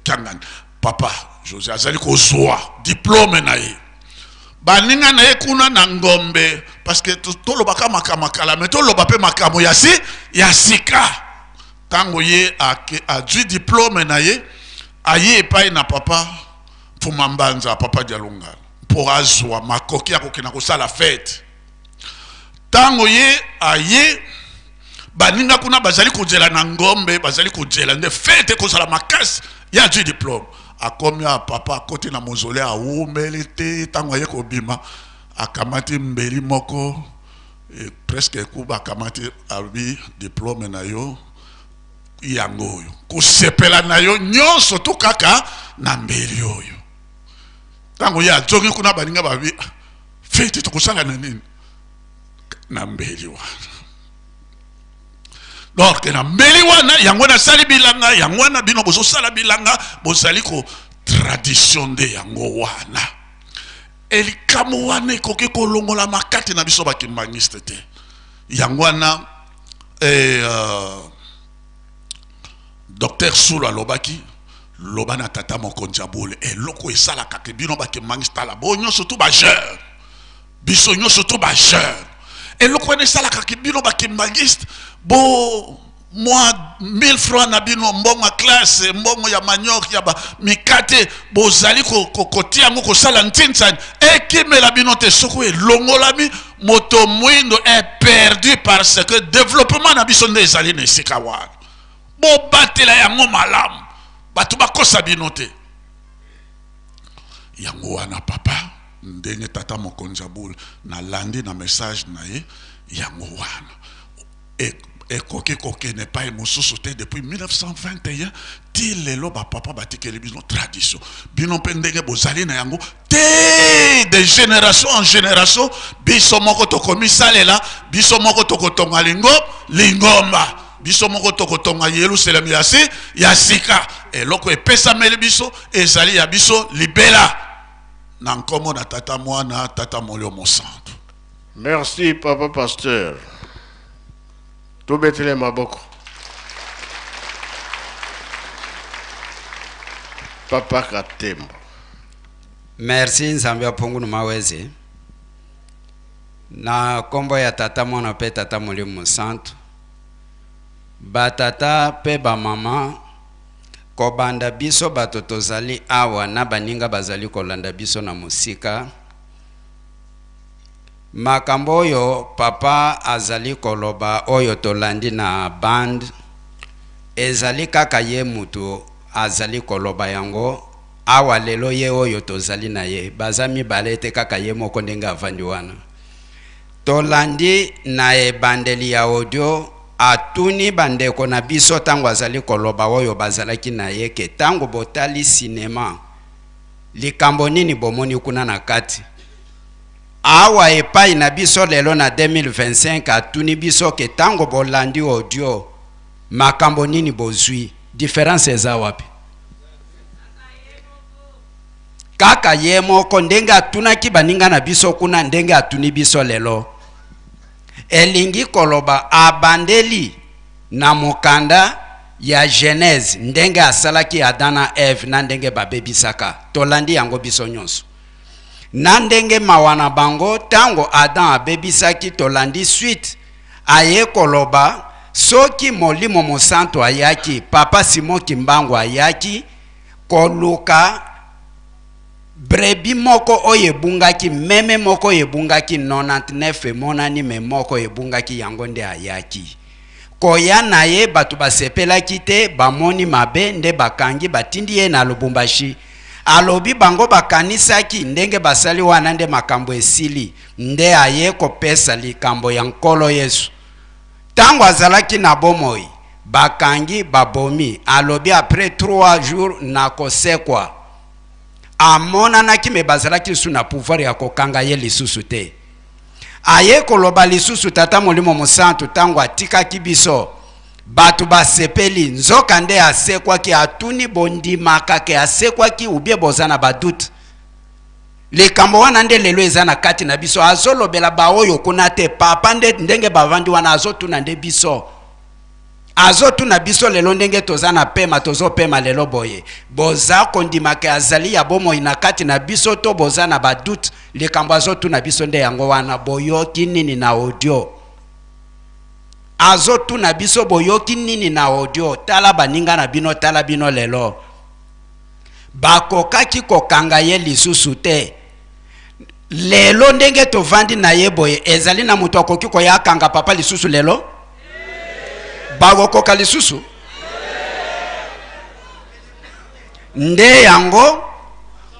Kangani papa Joseph azali ko zwa diplôme na ye baninga na ye kuna na ngombe parce que tolobaka makamala mais toloba pe makamo ya sika tango ye a du diplôme na ye aye epai na papa Mfuma Mbanza papa Dialungana pour azwa makoki ya kokena kosala fête tango ye aye baninga kuna bazali kujela na ngombe bazali kujela nde fête kosala makasi ya du diplôme akomi a papa kote na mozole a umelite tango ye kobima akamati mbeli moko presque kuba akamati abi diplôme na yo yango yo kusepela na yo nyonso to kaka na mbeli oyo tango ya jongi kuna baninga babi fete to kusanga na nini na mbeli wana donc na mbeli wana yango na sali bilanga yango na bino bozo sala bilanga bozali ko tradition de yango wana elikamu wana koke ko longola makati na biso bakimangiste te yango wana Docteur Soula Lobaki Lobana tata mokonjabole eloko esala kake bino bakimangista la bonyo surtout ba jeune bisonyo surtout ba jeune eloko esala kake bino bakimangiste bo moi 1000 francs na bino mbongo classe mbongo ya manioc ya ba mikate bozali kotia ngo kosala ntinsani ekimela bino te soko elongolami moto mwindo est perdu parce que développement na biso nde ezali na esika wana bo batela yango malamu batu bakosa bino te yango wana papa ndenge tata mokonzi abula na landi na message na ye yango wana ekoki kokene pa mosusu te depuis 1921 ti lelo bapapa batikeli bino tradition bino mpe ndenge bozali na yango te de génération en génération biso moko tokomi salela biso moko tokotonga lingomba biso moko tokotonga Yerusalem ya sika eloko epesameli biso ezali ya biso libela na nkomo na tata mwana tata molio mosantu. Merci papa pasteur. Tout betele maboko. Papa Katembo. Merci Nzambe apongunu mawezi. Na kombo ya tata mwana pe tata molio mosantu. Ba tata pe ba mama kobanda biso bato tozali awa na baninga bazali kolanda biso na musika. Makambo oyo papa azali koloba oyo tolandi na band ezali kaka ye mutu azali koloba yango awa lelo ye oyo tozali na ye bazami balete kaka ye moko ndenge avandi wana tolandi na ebandeli ya audio atuni bandeko na biso tango azali koloba oyo bazalaki na ye ke tango botali sinema likambo nini bomoni kuna na kati awa epai na biso lelo na 2025 atuni biso ke tango bolandi audio makambo nini bozwi difference eza wapi kaka ye moko ndenge atunaki baninga na biso kuna ndenge atuni biso lelo elingi koloba abandeli na mokanda ya Genèse ndenge asalaki Adana Eve na ndenge babebisaka tolandi yango biso nyonso na ndenge mawana bango tango Adam abebisaki tolandi suite aye koloba soki molimo mosanto ayaki papa Simon Kimbangu ayaki koluka brebi moko oye bungaki meme moko yebungaki 99 monani me moko yebungaki yango nde ayaki koya na ye batu basepelaki te bamoni mabe nde bakangi batindi ye na Lubumbashi alobi bango bakanisaki ndenge basali wana nde makambo esili nde aye kopesa likambo ya nkolo Yesu tango azalaki na bomoi bakangi babomi alobi après 3 jours na kosekwa amona naki me bazalaki su na pouvoir ya kokanga ye lisusu te aye koloba lisusu tata molimo mosantu tango atikaki biso batu basepeli nzoka nde asekwaki atuni bondimaka ke asekwaki ubie bozana badute likambo wana nde lelo eza na kati na biso azolobela baoyo kuna te papa nde ndenge bavandi wana azotuna nde biso azotuna biso lelo ndenge tozana pema tozopema lelo boye boza kondimaka azali ya bomoi na kati na biso to bozana badute likambo azotuna biso nde yango wana boyoki nini na audio azotuna biso boyoki nini na audio tala baninga na bino tala bino lelo bakokaki kokanga ye lisusu te lelo ndenge tovandi na ye boye ezali na mutu akoki koya kanga papa lisusu lelo bagokoka lisusu nde yango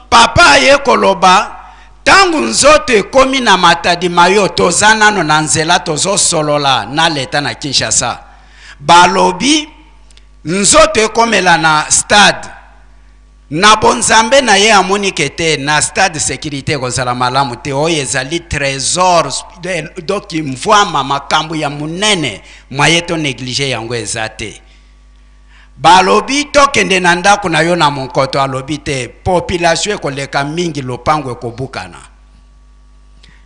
papa ye koloba tangu nzoto ekomi na matadi mayo tozanano na nzela tozosolola na leta na Kinshasa balobi nzoto ekomela na stade na bonzambe na ye amonike te na stade sécurité kozala malamu te oyo ezali trésor donc mvwama makambo ya munene mwaye to néglige yango eza te balobi tokende na ndako na yo na monkoto alobi te population ekoleka mingi lopango ekobukana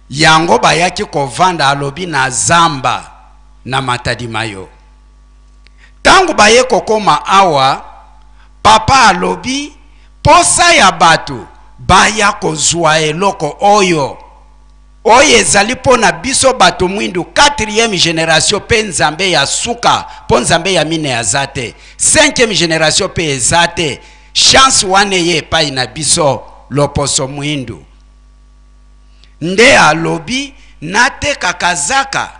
yango bayaki kovanda alobi na zamba na matadi mayo tango baye kokoma awa papa alobi posa ya batu baya kozwa eloko oyo ezali pona biso batu mwindu 4e génération pe nzambe ya suka po nzambe ya mine ya zate 5e génération pe ezate chance wane ye epai na biso loposo mwindu nde alobi nateka kazaka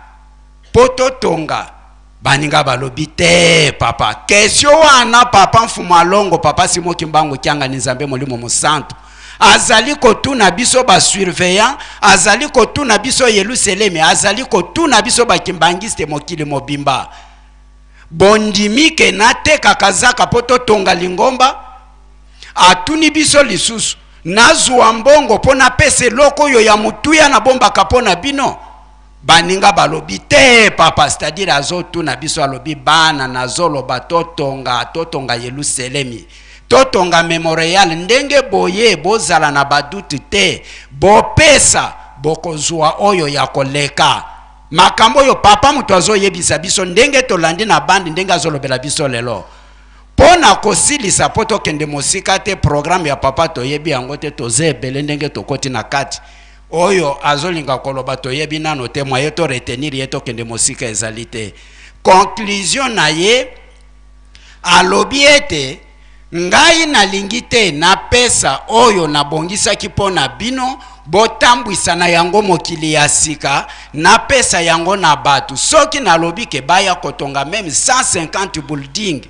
poto tonga baninga balobi te papa kesio wana papa mfumalongo papa Simon Kimbangu kyanga ni nzambe molimo mosantu azali kotuna biso ba surveillant, azali kotuna biso Yerusalemi, azali kotuna biso ba kimbangiste mokili mobimba. Bondimi ke nate kakazaka poto tonga lingomba, atuni biso lisusu, nazuwa mbongo pona pese loko yo ya mutuya na bomba kapona bino. Baninga balobi te papa, c'est-à-dire azotuna biso alobi bana nazolo totonga Yerusalemi. Totonga memorial ndenge boye bozala na baduti te, bopesa bokozwa oyo ya koleka. Makambo yo papa mutu azoyebisa biso ndenge tolandi na bandi ndenge azolobela biso lelo. Pona kosilisa poto kende mosika te programme ya papa toyebi yango te tozebele ndenge tokoti na kati. Oyo azolinga koloba toyebi nano te moye to retenir yeto kende mosika ezali te. Conclusion na ye alobi ete ngai nalingi te na pesa oyo na bongisa kipona bino botambwisa na yango mokili ya sika na pesa yango na batu. Soki na lobi ke baya kotonga même 150 building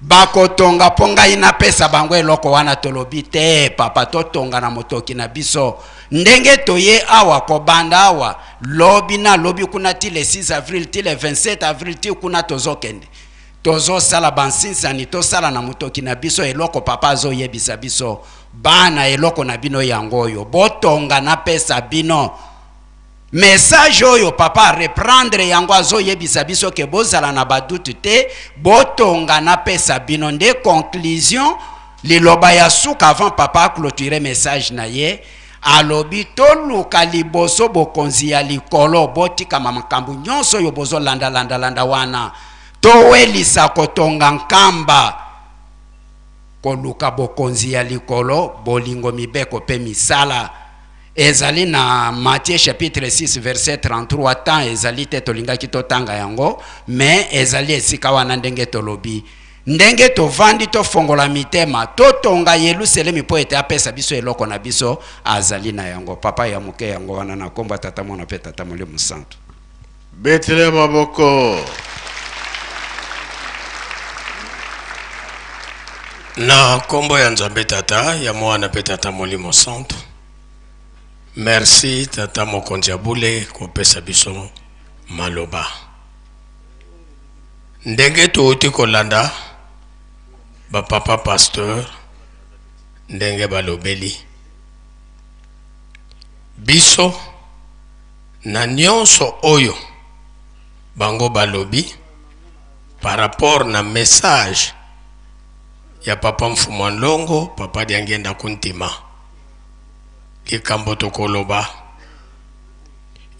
bakotonga ponga ina pesa bango eloko wana tolobi te papa, totonga na motoki na biso ndenge toye awa kobanda awa lobi na lobi kuna ti le 6 avril ti le 27 avril ti kuna tozokende tozo sala bansinsani to sala na motoki na biso eloko papa azo yebisa biso bana eloko na bino yangoyo botonga na pesa bino. Message oyo papa reprendre yango azo yebisa biso ke bozala na badutu te botonga na pesa bino. Nde conclusion liloba ya suka avant papa clôturer message na ye alobi toluka liboso bokonzi ya likolo botika makambo nyonso oyo bozo landa wana towelisa kotonga nkamba koluka bokonzi ya likolo bolingo mibeko pe misala. Ezali na Matthieu chapitre 6 verset 33 temps ezali te tolinga kitotanga yango mais ezali esika wana ndenge tolobi ndenge tovandi tofongola mitema totonga Yerusalemi po ete apesa biso eloko na biso azali na yango. Papa ya muke yango wana na komba tata mona pe tata Molimo Santo Betele maboko na kombo ya Nzambe tata ya mwana pe tata Molimo Santo. Merci tata mokonzi abule kopesa biso maloba ndenge touti kolanda ba papa pasteur ndenge balobeli biso na nyonso oyo bango balobi par rapport na message ya papa Mfumwa Nlongo papa Diangenda Kuntima likambo tokoloba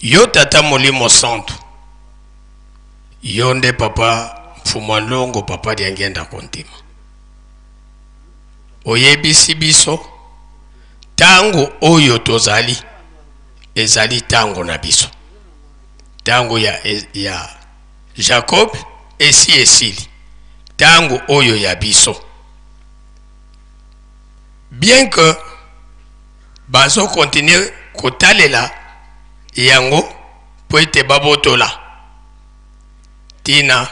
yo tata Molimo Santo yo nde papa Mfumwa Nlongo papa Diangenda Kuntima oyebisi biso tango oyo tozali ezali tango na biso tango ya Jacob esili tango oyo ya biso bien que bazo continuer kotalela yango po ete babotola tina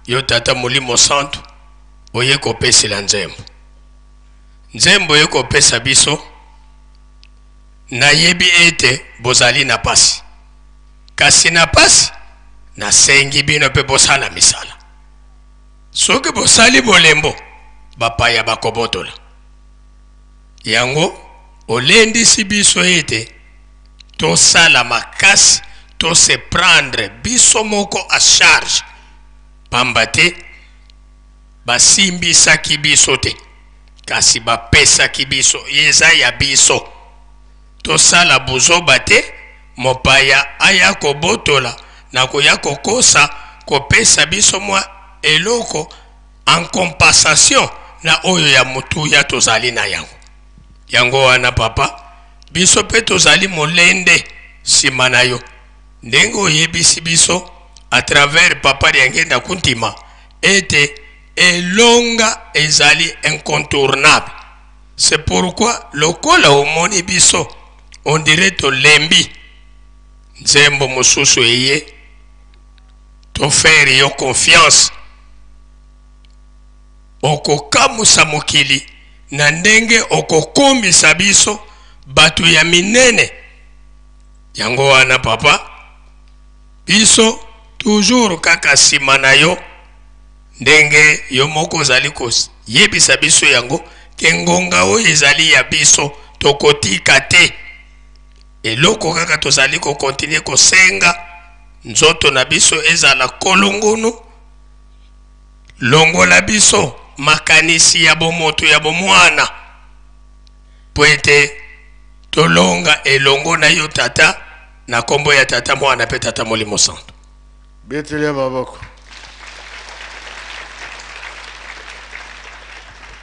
yo tata Molimo Santo oye kopesela nzembo oye kopesa biso na yebi ete bozali na pasi kasi na pasi na sengi bino pe bosala misala soki bosali bolembo bapaya bakobotola yango olendisi biso ete tosala makasi to se prendre biso moko a charge pamba te basimbisaki biso te kasi bapesaki biso eza ya biso tosala buzoba te mopaya aya kobotola na koya kokosa kopesa biso mwa eloko en compensation na oyo ya mutu ya tozali na yango wana papa biso pe tozali molende sima na yo ndenge oyebisi biso à travers papa Diangenda Kuntima ete elonga ezali incontournable. C'est pourquoi lokola omoni biso on dirait to lembi nzembo mosusu eye to faire yo confiance okokamusa mokili na ndenge okokomisa biso batu ya minene. Yango wana papa, biso toujours kaka sima na yo ndenge yo moko ozali yebisa biso yango ke ngonga oyo ezali ya biso tokotika te. Eloko kaka tozali kokontinue kosenga nzoto na biso ezala kolongunu, longola biso makanisi ya bomoto ya bomwana po ete tolonga elongo na yo tata, na kombo ya tata mwana pe tata Molimo Santo. Betele maboko.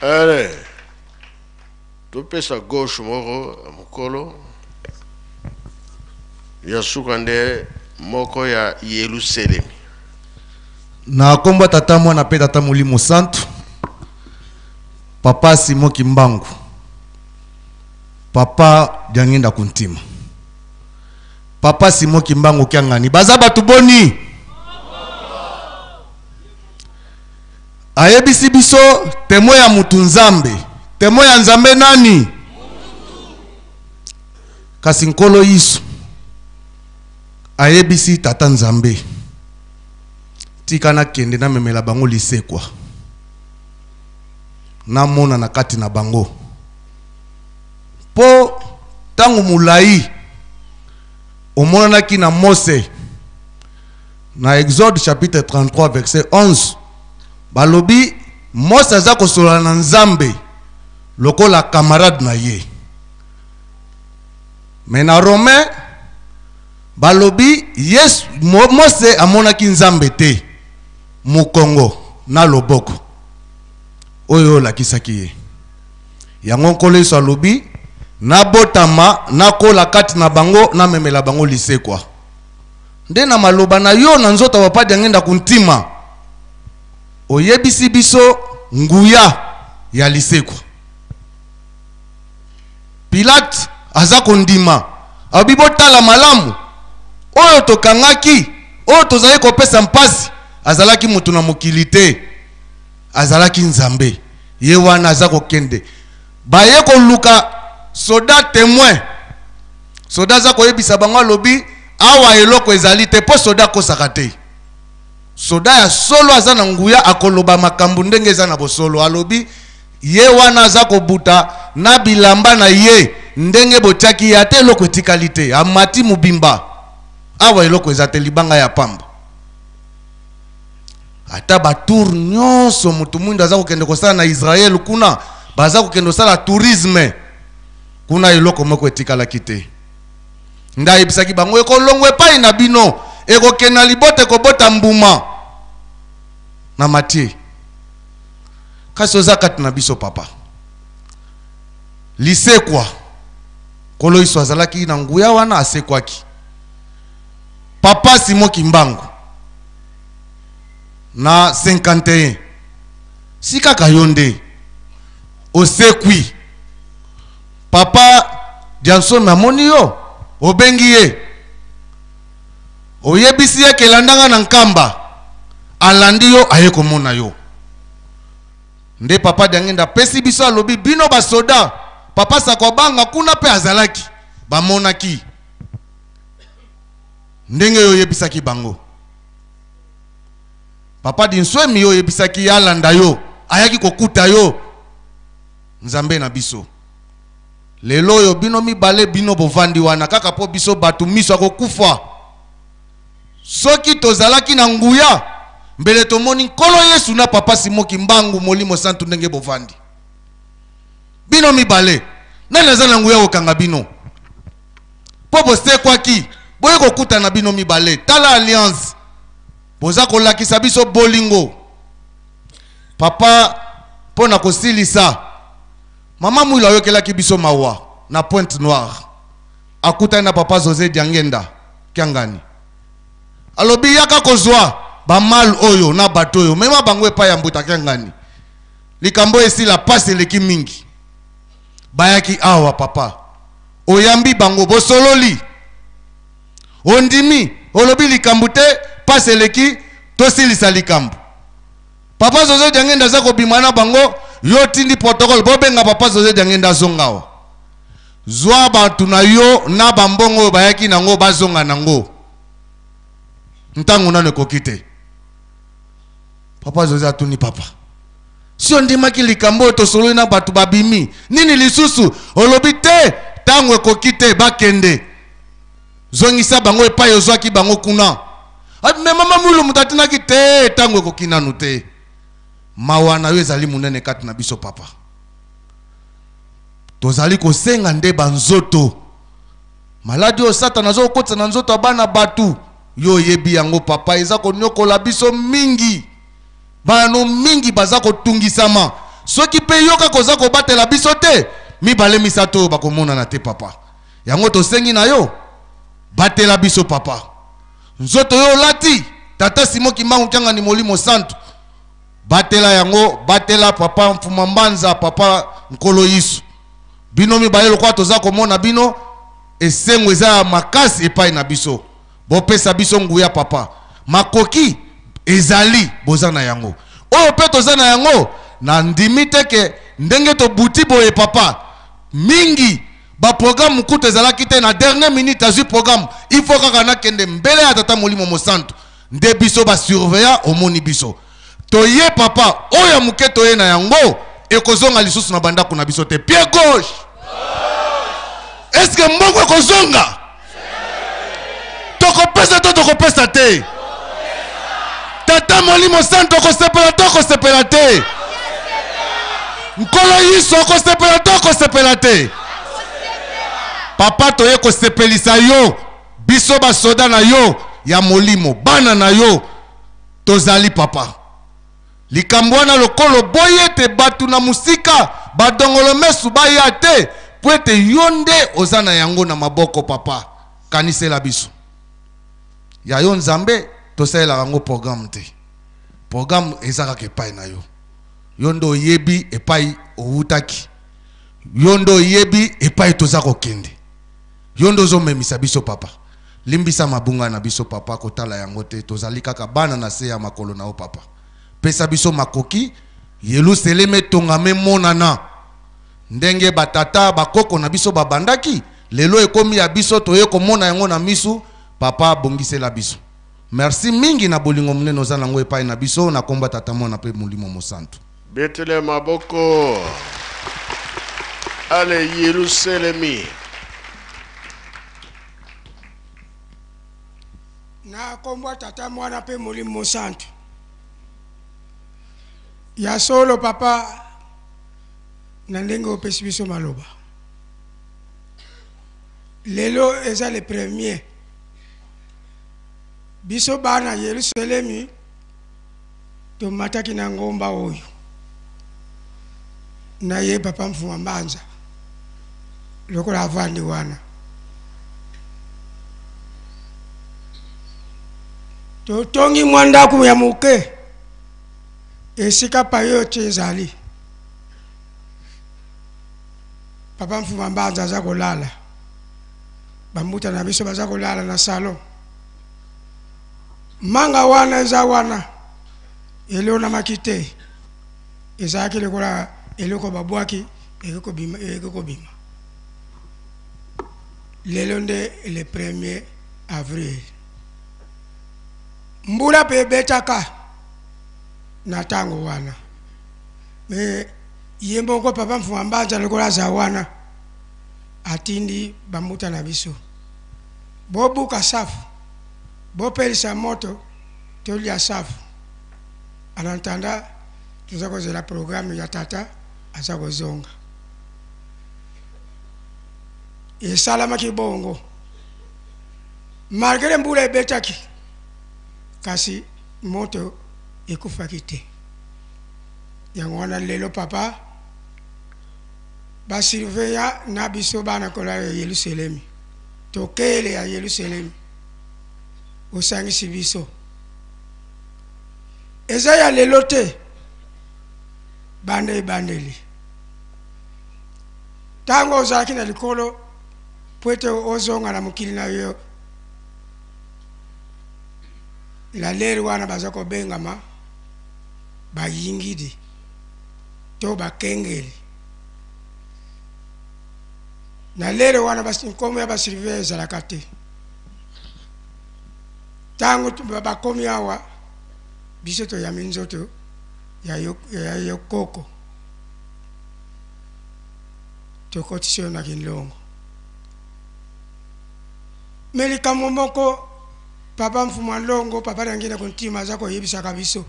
Allez. Topesa gauche moko mukolo. Ya sukande moko ya Yerusalem. Na kombo tata mwana pe tata Molimo Santo. Papa Simo Kimbangu. Papa Diangenda Kuntima. Papa Simo Kimbangu Kiangani. Baza batu boni. Ayebisi biso temo ya mutu nzambe. Temo ya nzambe nani? Kasi nkolo Yesu. Ayebisi tata nzambe. Tika na kende na memela bango lisekwa. Na mona na kati na bango. Po tangu mulai omona na ki na Mose na Exode chapitre 33 verset 11 balobi Mose aza kosola na nzambe lokola camarade na ye. Mais na Romain balobi yes Mose amona ki nzambe te mukongo na loboko oyo lakisaki ye. Yango nkolo Yesu alobi na botama na kola kati na bango na memela bango lisekwa. Nde na maloba na yo na nzota papa Diangenda Kuntima oyebisi biso nguya ya lisekwa. Pilate aza kondima abibo tala malamu oyo tokangaki oyo tozali kopesa mpasi azalaki mutu na mokili te, azalaki nzambe. Ye wana aza kokende baye koluka soda témoin. Soda za koyebisa bango alobi awa eloko ezali te po soda kosaka te. Soda ya solo aza na nguya akoloba makambo ndenge eza na bosolo. Alobi ye wana aza kobuta na bilamba na ye ndenge botiaki ya te eloko etikali te. Amati mubimba awa eloko eza te libanga ya pamba. Ata batour nyonso mutu mwindu aza kokende kosala na Israel kuna baza kokende kosala tourisme kuna eloko moko etikalaki te. Nda yebisaki bango ekolongwe epai na bino ekokenda libote kobota mbuma na Matie. Kasi oza kati na biso papa lisekwa kolo Yesu azalaki na nguya wana asekwaki. Papa Simo Kimbangu na 51 sika kayonde osekwi papa Dianson amoni yo obengi ye oyebisi ye kelandanga na nkamba alandi yo aye komona yo. Nde papa Diangenda pesi biso alobi bino basoda papa sakobanga kuna pe azalaki bamonaki ndenge yo yebisaki bango. Papa Dinswemi yo yebisaki alanda yo ayaki kokuta yo nzambe na biso. Lelo yo bino mibale bino bovandi wana kaka po biso batu miso akokufa. Soki tozalaki na nguya mbele tomoni nkolo Yesu na papa Simo Kimbangu Molimo Santo ndenge bovandi. Bino mibale nani aza na nguya okanga bino po bosekwaki boye kokuta na bino mibale. Tala alliance boza kolakisa biso bolingo. Papa pona kosilisa mama mwila yokelaki biso mawa na Pointe Noire akuta na papa José Diangenda Kiangani alobi yaka kozwa ba mal oyo na bato oyo mema bango epa ya mbuta Kiangani likambo esila pasi leki mingi bayaki awa papa oyambi bango bosololi ondimi olobi likambo te pasi leki tosilisa likambo. Papa José Diangenda za kobima na bango yo tindi protocole bobenga papa José Diangenda zongawa zwa batu na yo na bambongo bayaki nango bazonga nango ntango nano kokite papa José atuni papa si ondimaki likambo to solo na batu babimi nini lisusu olobi te tango kokite bakende zongisa bango epai ozwaki bango kuna me mama mulu mutatinaki te tango kokinanu te mawana yo ezali munene kati na biso papa tozali kosenga nde banzoto maladi o satana zo kotsa na nzoto bana batu yo yebi yango papa eza konyokola biso mingi bano mingi baza kotungisama soki pe yoka koza kobatela biso te mibale misato bakomona na te papa yango tosengi na yo batela biso papa nzoto yo lati tata Simo Kimbangu Kyanga ni Molimo Santo batela yango batela papa Mfuma Mbanza papa Nkolo Yisu bino mibale lokwa toza komona bino esengo eza makasi epai na biso bopesa biso nguya papa makoki ezali bozana yango oyo pe tozana yango na ndimi teke ndenge to buti boye papa mingi ba programme mukuta ezalaki te na dernière minute azui programme il faut kaka na kende mbele ya tata Molimo Mosantu nde biso ba surveiller omoni biso toye papa oyo muke toye na yango ekozonga lisusu na bandako na biso te pied gauche est-ce que mbongo ekozonga tokopesa to tokopesa te tata Molimo Santu kosepela te Nkolo Yisu kosepela te papa toye kosepelisa yo biso basoda na yo ya Molimo bana na yo tozali papa likambo wana lokolo boye te batu na musika badongolo mesu baya te po ete yo nde oza na yango na maboko papa kanisela biso ya yo Nzambe tosalela yango programme te programme ezaka epai na yo yo ndo oyebi epai owutaki yo ndo oyebi epai toza kokende yo ndo ozomemisa biso papa limbisa mabunga na biso papa kotala yango te tozali kaka bana na se ya makolo na o papa pesa biso makoki Yelusaleme tongame monana ndenge batata bakoko na biso babandaki lelo ekomi ya biso toye komona yango na misu papa bongisela biso merci mingi na bolingo munene oza nango epai na biso na komba tata mwana pe Molimo Mosantu betele maboko ale Yerusalemi na komba tata mwana pe Molimo Mosantu ya solo papa na ndenge opesi biso maloba lelo eza le premier biso bana Yerusalemi tomataki na ngomba oyo na ye papa Mfuma Mbanza lokola avandi wana totongi mwandaku ya muke esika payo ezali papa Mfuma Mbanza aza kolala bambuta na biso baza kolala na salon manga wana eza wana eleo na makite ezaki lekola eloko babwaki ekokobima lelo nde le 1er avril mbula pe betaka na tango wana me yembo ko papa Mfuma Mbanza lekola za wana atindi bambuta na biso bobuka safu bopelisa moto tolia safu anantanda tuza kozela programme ya tata aza kozonga esalama kibongo malgré mbula ebetaki kasi moto ekufaki te yango wana lelo papa basurveya na biso bana kola ya Yerusalemi tokele ya Yerusalemi osangisi biso eza ya lelo te bande bandeli tango ozalaki na likolo pwete ozonga na mokili na yo la leri wana baza kobengama bayingidi to bakengeli na lero wana basi nkomo ya basirive ezalaka te tango bakomi awa biso toyambi nzoto ya yokoko tokotisi oyo na kinlongo me likambo moko papa mfuma longo papa nangi na kontima aza koyebisaka biso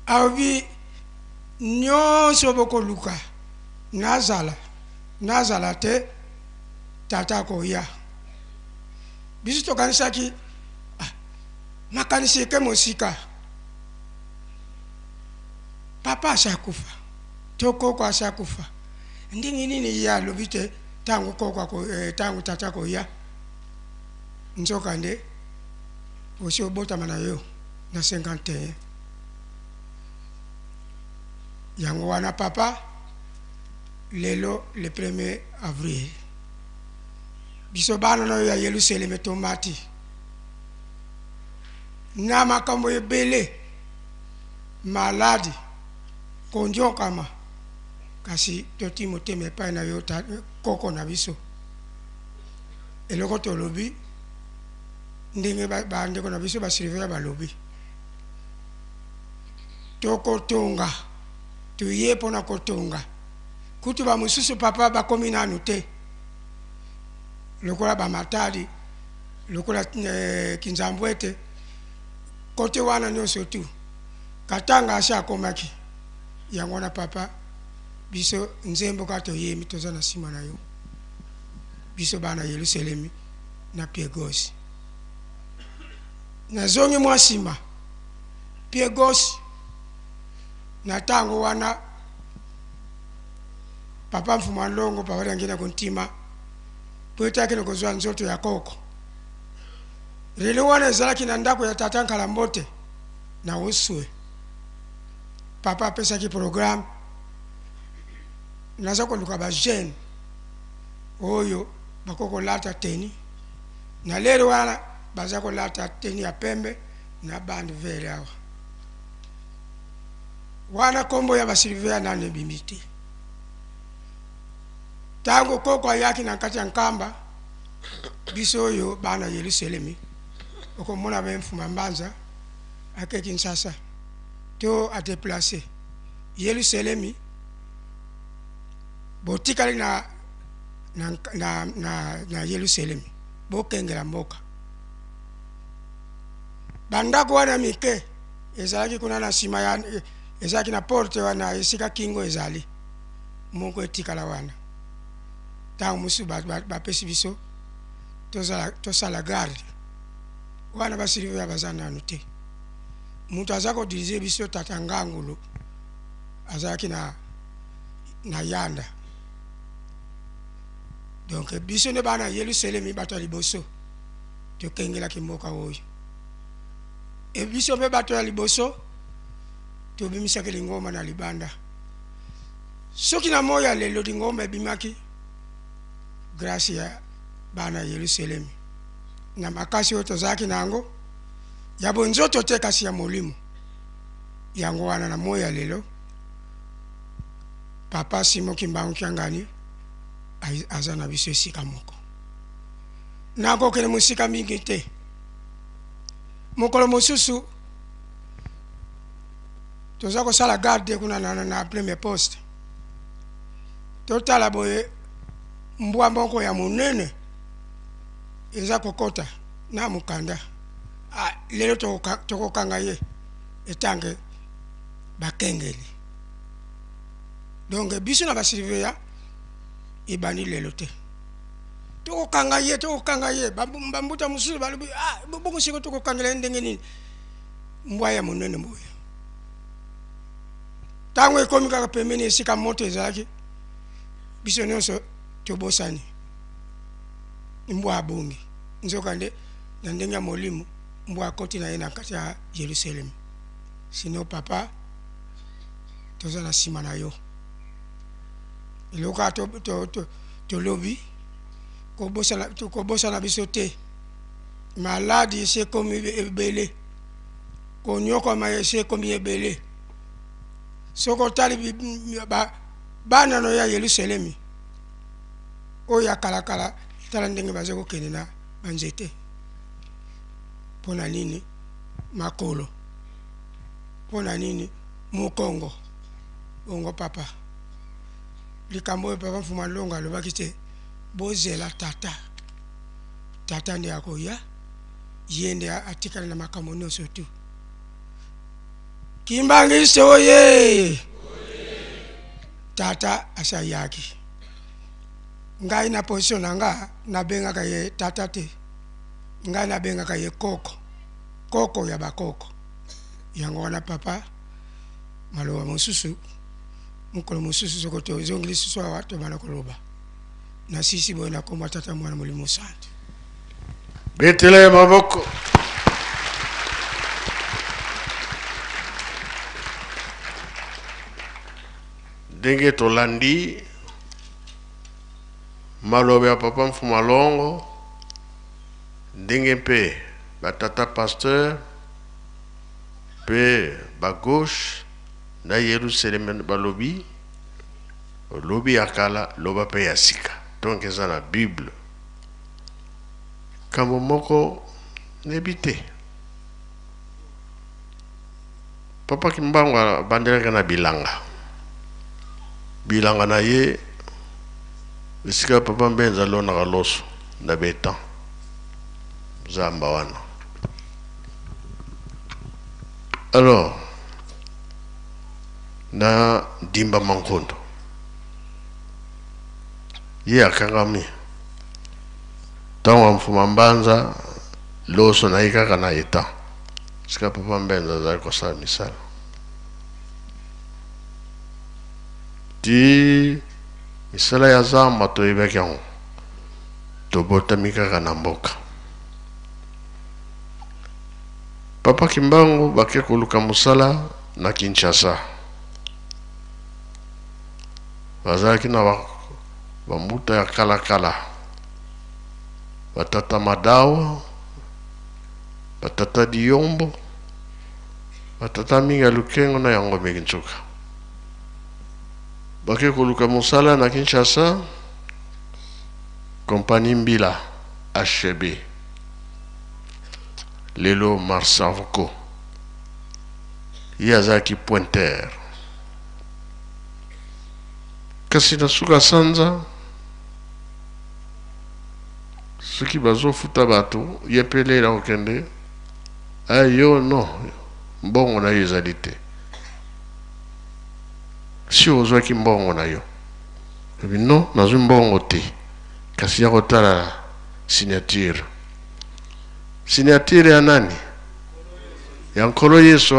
alobi nyonso bokoluka nazala te tata koya biso tokanisaki makanisi eke mosika papa asakufa to koko asakufa ndingi nini ya alobi te tango koko tango tata koya nzoka nde osi obotama na yo na 51 yango wana papa lelo le 1er avril biso bana na yo ya Yerusalem tomati na makambo ebele maladi konjokama kasi toti motema epai na yo koko na biso eloko tolobi ndenge bandeko na biso basiriveya balobi tokotonga tuye mpona kotonga kutu bamosusu papa bakomi nanu te lokola bamatadi lokola kinzambwete kote wana nyonso tu katanga asi akomaki yango na papa biso nzembo ka toyemi toza na nsima na yo biso bana Yerusalemi na Piegosi nazongi mwa nsima Piegosi na tango wana papa mfuma longo papa langina kontima poeta kino kozwa nzoto ya koko lelo wana ezalaki na ndako ya tata Nkalambote na Uswe papa apesaki programme naza koluka bajene oyo bakokolata teni na lelo wana baza kolata teni ya pembe na bande vere awa wana kombo ya basiriveya nane ebimi te tango koko ayaki na kati ya nkamba biso oyo bana Yerusalemi okomona bemfuma mbanza ake Kinshasa to adeplace Yerusalemi botikali na Yerusalemi bokengela mboka bandako wana mike ezalaki kuna na nsima ya ezalaki na porte wana esika kingo ezali moko etikala wana tango mosusu bapesi biso tosala garde wana basiriveya baza nanu te moto aza kodirize biso tata Ngangulu azalaki na yanda donc biso ne bana Yerusalemi bato ya liboso tokengelaki mboka oyo biso mpe bato ya liboso tobimisaki lingoma na libanda soki na moya lelo lingoma ebimaki grâce ya bana Yerusalemi na makasi oyo tozalaki nango ya bonzoto te kasi ya molimo yango wana na moya lelo papa Simon Kimbangu Kiangani aza na biso esika moko nakokende mosika mingi te mokolo mosusu toza kosala garde kuna na premier poste totala boye mbwa moko ya monene eza kokota na mukanda lelo tokokanga ye etange bakengeli donc biso na basiriveya ibani lelo te tokokanga ye bambuta mosusu balobi bokosiko tokokangela ndenge nini mbwa ya monene mboya tango ekomi kaka pembeni esika moto ezalaki biso nyonso tobosani mbwa abongi nzoka nde na ndenge ya molimo mbwa akoti na ye na kati ya Yerusalemi sino papa toza na nsima na yo eloka tolobi kobosana biso te maladi esi ekomi ebele konyokoma esi ekomi ebele soko tali bana no ya Yerusalemi o ya kala tala ndenge bazoko kenena banzete pona nini makolo pona nini mukongo ongo papa likambo papa mfuma longa lobaki te bozela tata ndi akoya yende atikala na makambo nyonso tu Kimbangise oye tata asayaki ngai na position nanga nabenga kaye tata te ngai nabenga kaye koko ya bakoko yango wana papa maloba mosusu mukolo mosusu sokoto zongli susu watu bana koloba na sisi bona koma tata mwana mulimo sante betele maboko ndenge tolandi malobe ya papa mfuma longo ndenge mpe batata pasteur pe ba gauche na Yerusalem balobi lobi akala loba pe ya sika donc eza na Bible kambo moko nebite papa Kimbangu bandelaka na bilanga na ye esika papa mbenza lonaka loso na betan zamba wana alors na dimba mankondo ye akangami ntango mfuma mbanza loso na ye kaka na etan esika papa mbenza azali kosala misala ti misala ya zamba toyebaki yango tobotami kaka na mboka papa Kimbangu bake koluka mosala na Kinshasa bazalaki na bambuta ya kala batata Madawa batata Diyombo batata mingi Lukengo na yango mekinchuka bake koluka mosala na Kinshasa kompani Mbila HB lelo Marsavoko yazaki pointeur kasi na suka sanza soki bazofuta bato yepelela okende ayo no mbongo na yo ezali te si ozwaki mbongo na yo ebi no nazwi mbongo te kasi ya kotala signature ya nani ya nkolo Yesu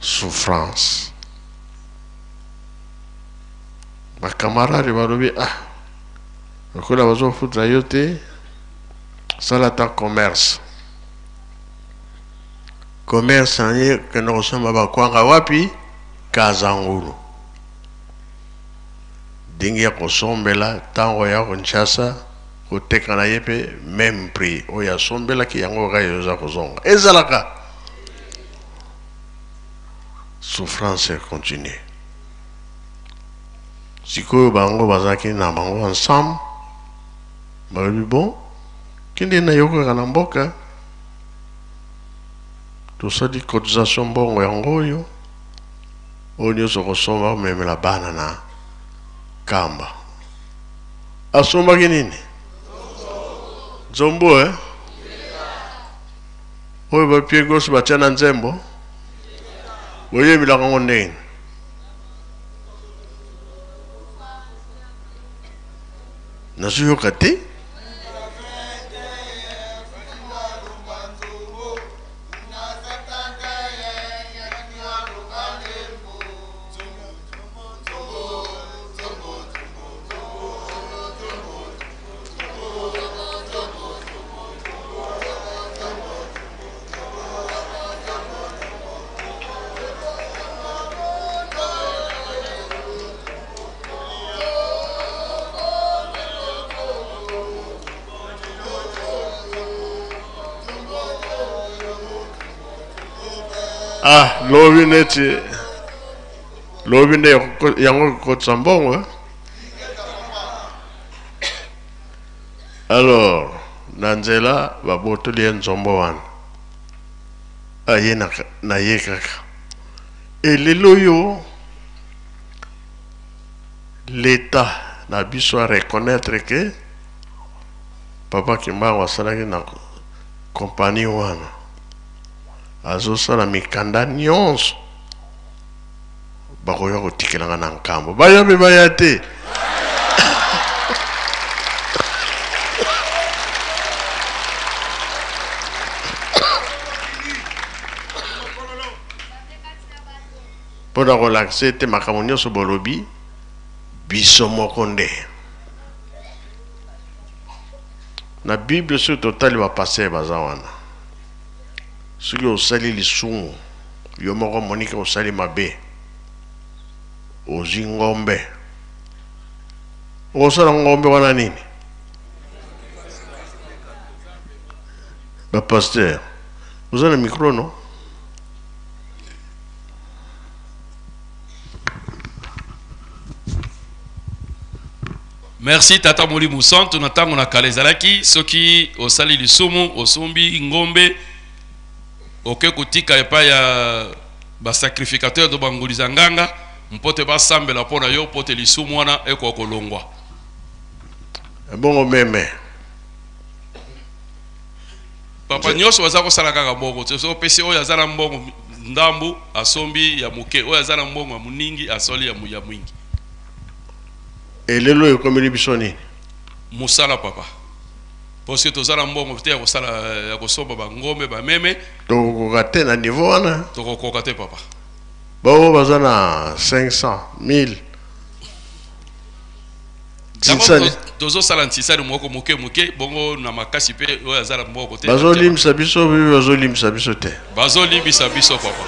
souffrance bakamarade balobi lokola bazofuta yo te sala ta commerce naye kende kosomba bakwanga wapi Kazangulu dingi ya kosombela ntango ya Kinshasa koteka na ye mpe même prix oyo asombelaki yango kaka yoza kozonga ezalaka souffrance continue sikoyo bango bazalaki na bango ensemble balobi bon kende na yo kaka na mboka tosali cotisation mbongo yango oyo nyonso kosomba omemela bana na kamba asombaki nini zombo oyo bapie gauche batia na nzembo boyebelaka ngo ndenge nazoyoka te Ah, lobi neti. Lobi ne yango kotsambongo. Alors, nanzela babotoli enzombo wana. Ayena na yekaka. Et leloyo l'État n'a besoin de reconnaître que Papa Kimbangu asalaki na compagnie wana azosala mikanda nyonso bakoya kotikelanga na nkambo baya mpe baya te mpona kolakisa ete makambo nyonso bolobi biso moko nde na bible soki totali bapaster baza wana soki osali lisumu yo moko monike osali mabe ozwi ngombe okosala ngombe wana nini bapaster oza na micro no Merci Tata Moli Moussan, tu n'attends qu'on a kalezalaki, soki osali lisumu, osombi ngombe, oke kutika epa ya ba sacrificateur de bangoliza nganga, mpote ba sambela pona yo pote lisumu wana eko kolongwa. Bongo meme. Papa nyos wazako sala kaka bongo, so pese oya zala mbongo ndambu asombi ya muke, oya zala mbongo ya muningi asoli ya mwingi. Et lelo ekomeli biso nini musala papa parce que tozala mbongo te ya kosala ya kosomba bangombe bameme tokokoka te na niveau wana tokokoka te papa bao baza na 500 1000 tozosala ntisali moko moke bongo na makasi mpe oyo azala mbongo te bazolimisa biso bibi bazolimisa biso te bazolimisa biso papa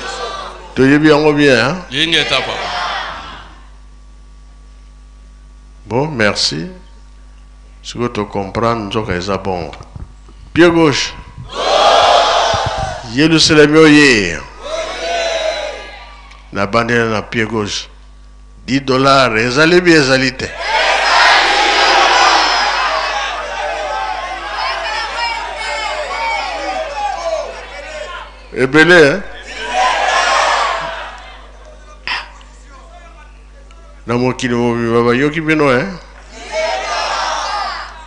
toyebi yango bien yenge eta papa. Bon, merci. Ce que tu comprends, nous sommes bon. Pied gauche. Yelu c'est le mieux hier. La bandière na pied gauche. $10. Ezali bien ezalite. Ebele, hein? Na mokili mobi baba yoki bino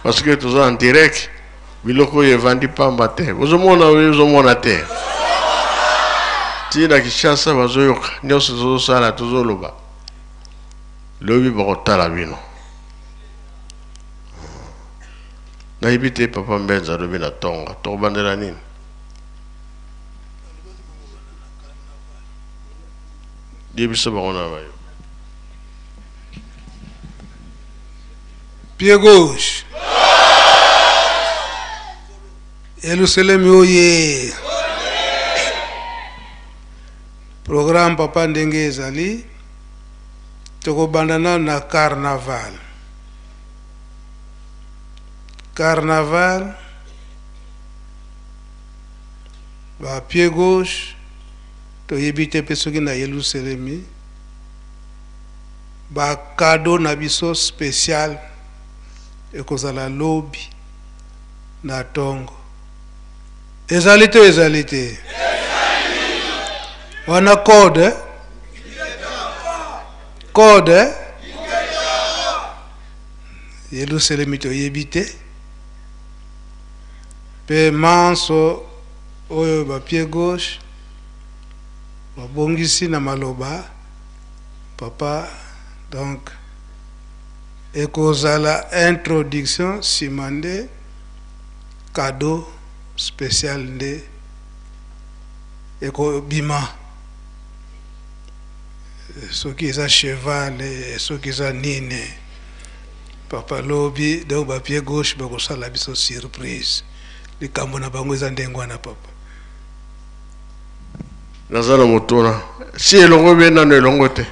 parce que tous en direct biloko yevandi pamba te ozomona te tina Kinshasa bazoyoka nyonso tozosala tozoloba lobi bakotala bino nayebi te papa Mbenza alobi na tonga tokobandela nini yebisa bango na bayo. Pied gauche. Yerusalem oye. Programme Papa Ndenge ezali. Tokobandana na carnaval. Carnaval. Ba pied gauche. Toyebite pesoki na Yerusalem. Ba cadeau na biso spécial. Ekozala lobi na tongo ezalite wana code Yerusalem toyebite pe manso oyo ba pied gauche babongisi na maloba papa donc ekozala introduction simande cadeau spécial nde ekobima soki eza cheval soki eza nini papa lobi donc ba pied gauche bakosala biso surprise likambo na bango eza ndenge wana papa naza na motuna si elongo be nano elongo te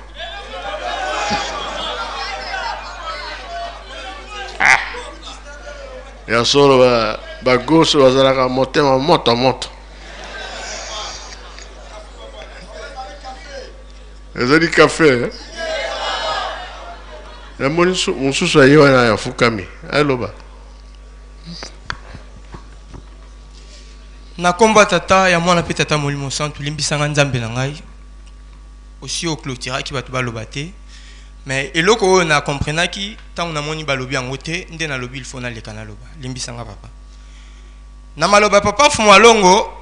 ya solo ba gauche bazalaka motema moto ezali café na moni mususu aye wana ya fukami aloba na komba tata ya mwana pe tata molimo santu limbisanga nzambe na ngai aussi au clôture ki batu baloba te mais eloko oyo na comprenaki ntango namoni balobi yango te nde nalobi il faut naleka naloba limbisanga papa na maloba papa fumu alongo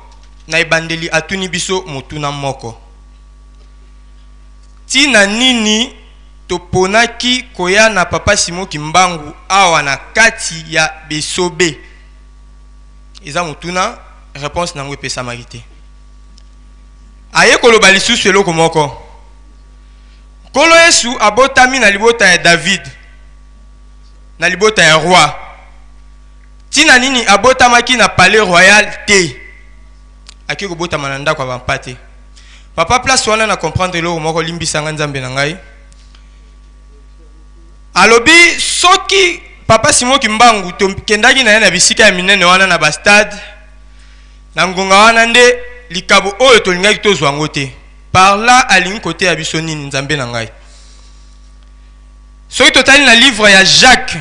na ebandeli atuni biso motuna moko tina nini toponaki koya na papa Simon Kimbangu awa na kati ya besobe eza motuna réponse nango epesamaki te aye koloba lisusu eloko moko Kolo Yesu abotami na libota ya David na libota ya roi tina nini abotamaki na palais royal te aki kobotama na ndako ya bampa te papa place wana na comprendre eloko moko limbisanga nzambe na ngai alobi soki papa Simon Kimbangu tokendaki na ye na bisika ya minene wana na bastade na ngonga wana nde likabo oyo tolingaki tozwa yango te par là alingi kote ya biso nini nzambe na ngai soki totali na livre ya Jacques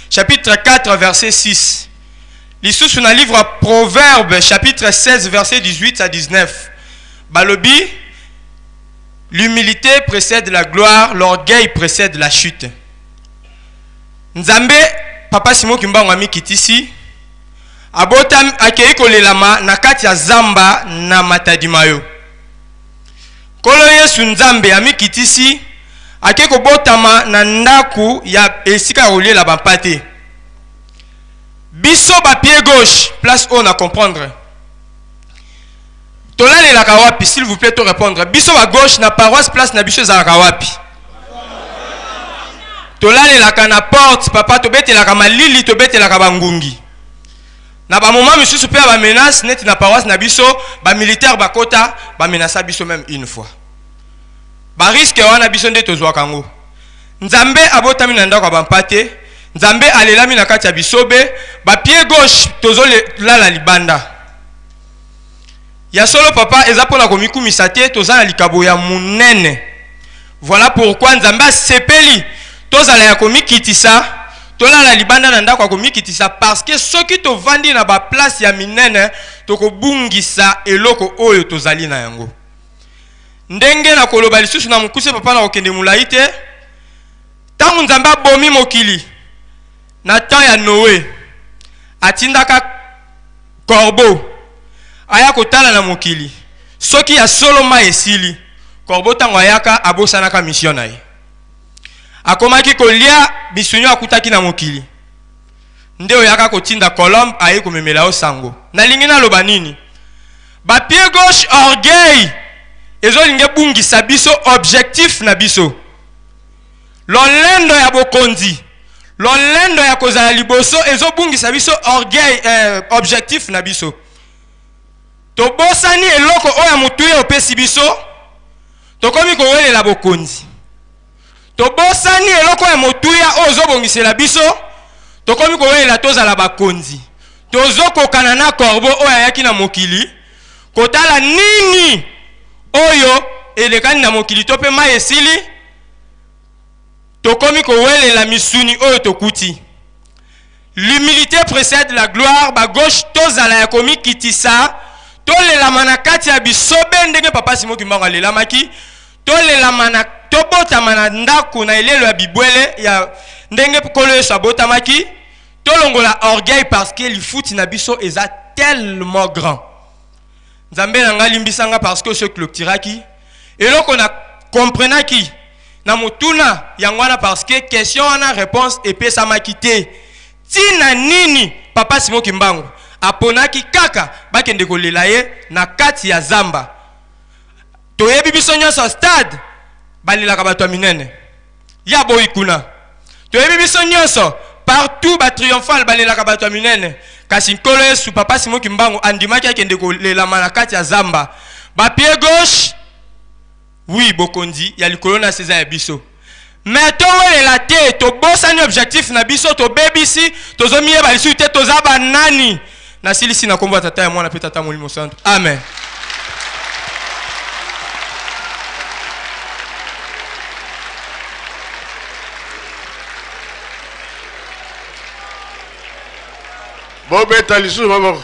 chapitre 4 verset 6 lisusu na livre Proverbe chapitre 16 verset 18 à 19 balobi l'humilité précède la gloire, l'orgueil précède la chute. Nzambe papa Simon Kimbangu amikitisi abotam akei kolelama na kati ya zamba na matadimayo. Kolo Yesu Nzambe amikitisi akei kobotama na ndaku ya esika kolela bampate. Biso ba pied gauche, place on a comprendre. Tolale la kawapi, s'il vous plaît, to répondre. Biso à gauche, na paroisse, place na biso za kawapi. Tolale la kana porte, papa, to bete la kamalili, to bete la kabangungi. Na ba moment, monsieur super ba menace, net na paroisse na biso, ba militaire ba kota, ba menace biso même une fois. Ba risque wana biso nde tozwa kango. Nzambe abotami na ndako bampate, Nzambe alelami na kati ya bisobe, ba pied gauche tozo la libanda. Ya solo papa ezapona komikumisa te tozala likabo ya munene. Voilà pourquoi Nzamba sepeli tozala ya komikitisa tolala libanda na ndako komikitisa parce que soki to vandi na ba place ya minene tokobungisa eloko oyo tozali na yango. Ndenge na koloba lisusu na mukuse papa na okende mulai te tangu Nzamba bomi mokili na temps ya Noé atindaka corbeau aya kotala na mokili soki ya solo ma esili corbeau tango ayaka abosanaka mission na ye akomaki kolia bisunyo akutaki na mokili nde oyaka kotinda colombe aye komemela o sango nalingi naloba nini ba pied gauche orgueil ezolinge bungisa biso objectif na biso lolendo ya bokonzi lolendo ya kozala liboso ezobungisa biso orgueil objectif na biso tobosani eloko oya mutuye opesi biso tokomi kowelela bokonzi tobosani eloko ya mutuya ozobongisela biso tokomi kowelela tozala bakonzi tozokokana na corbeau oya yaki na mokili kotala nini oyo elekani na mokili to pe mai esili tokomi kowelela misuni oyo tokuti. L'humilité précède la gloire, ba gauche tozala ya komikitisa tolelama na kati ya bisobe ndenge papa Simon Kimbangu alelamaki tolelama na tobotama na ndako na elelo ya bibwele ya ndenge Kolo Yesu abotamaki tolongola orgueil parce que lifuti na biso eza tellement grand. Nzambe na ngali mbisanga parce que ce clôturaki eloko na comprenaki na mutuna yangwana parce que question wana réponse epesamaki te tina nini papa Simon Kimbangu aponaki kaka bakende kolela ye na kati ya zamba toyebi biso nyonso stade balelaka bato ya minene ya boyi kuna toyebi biso nyonso partout ba triomphal balelaka bato ya minene kasi Kolo Yesu papa Simon Kimbangu andimaki akende kolelama na kati ya zamba ba pied gauche oui bokonzi ya likolo na seza ya biso mais towelela te tobosani objectif na biso tobebisi tozomiyeba lisu te tozaba nani na silisi na kombo tata ya mwana pe tata molimo santo amen. bobeta lisusu maboko.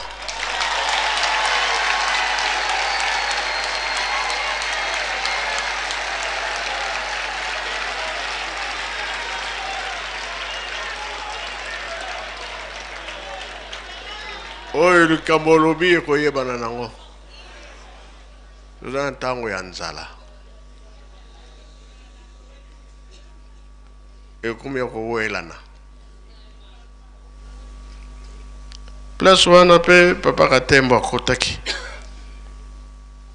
Oyo likambo olobi ekoyebana nango. Toza na ntango ya nzala. Ekomi ya kowelana. Place wana pe papa Katembo akotaki.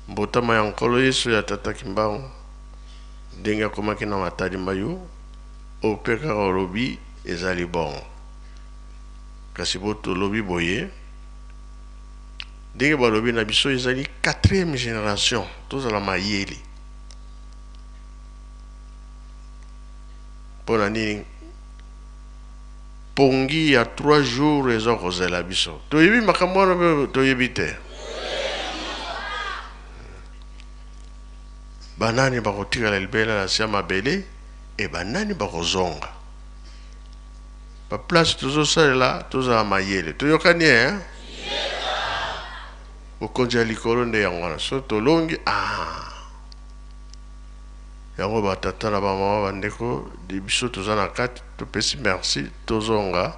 Mbotama ya nkolo Yesu ya tata Kimbangu. Ndenge akomaki na matadi mayo. Ope kaka olobi ezali bon. Kasi boto olobi boye. Ndenge balobi na biso ezali 4e génération. Tozala mayele. Pona nini pongi ya 3 jours eza kozela biso. Toyebi makambo wana toyebi te. Banani bakotikala libela na sia mabele e banani bakozonga. Ba place tozosalela tozala mayele. Toyokani okonzi ya likolo nde yango wana so tolongi yango batata na bamama bandeko biso toza na kati topesi merci tozonga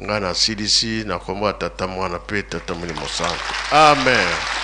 nga na silisi na kombo ya tata mwana pe tata molimo santo amen.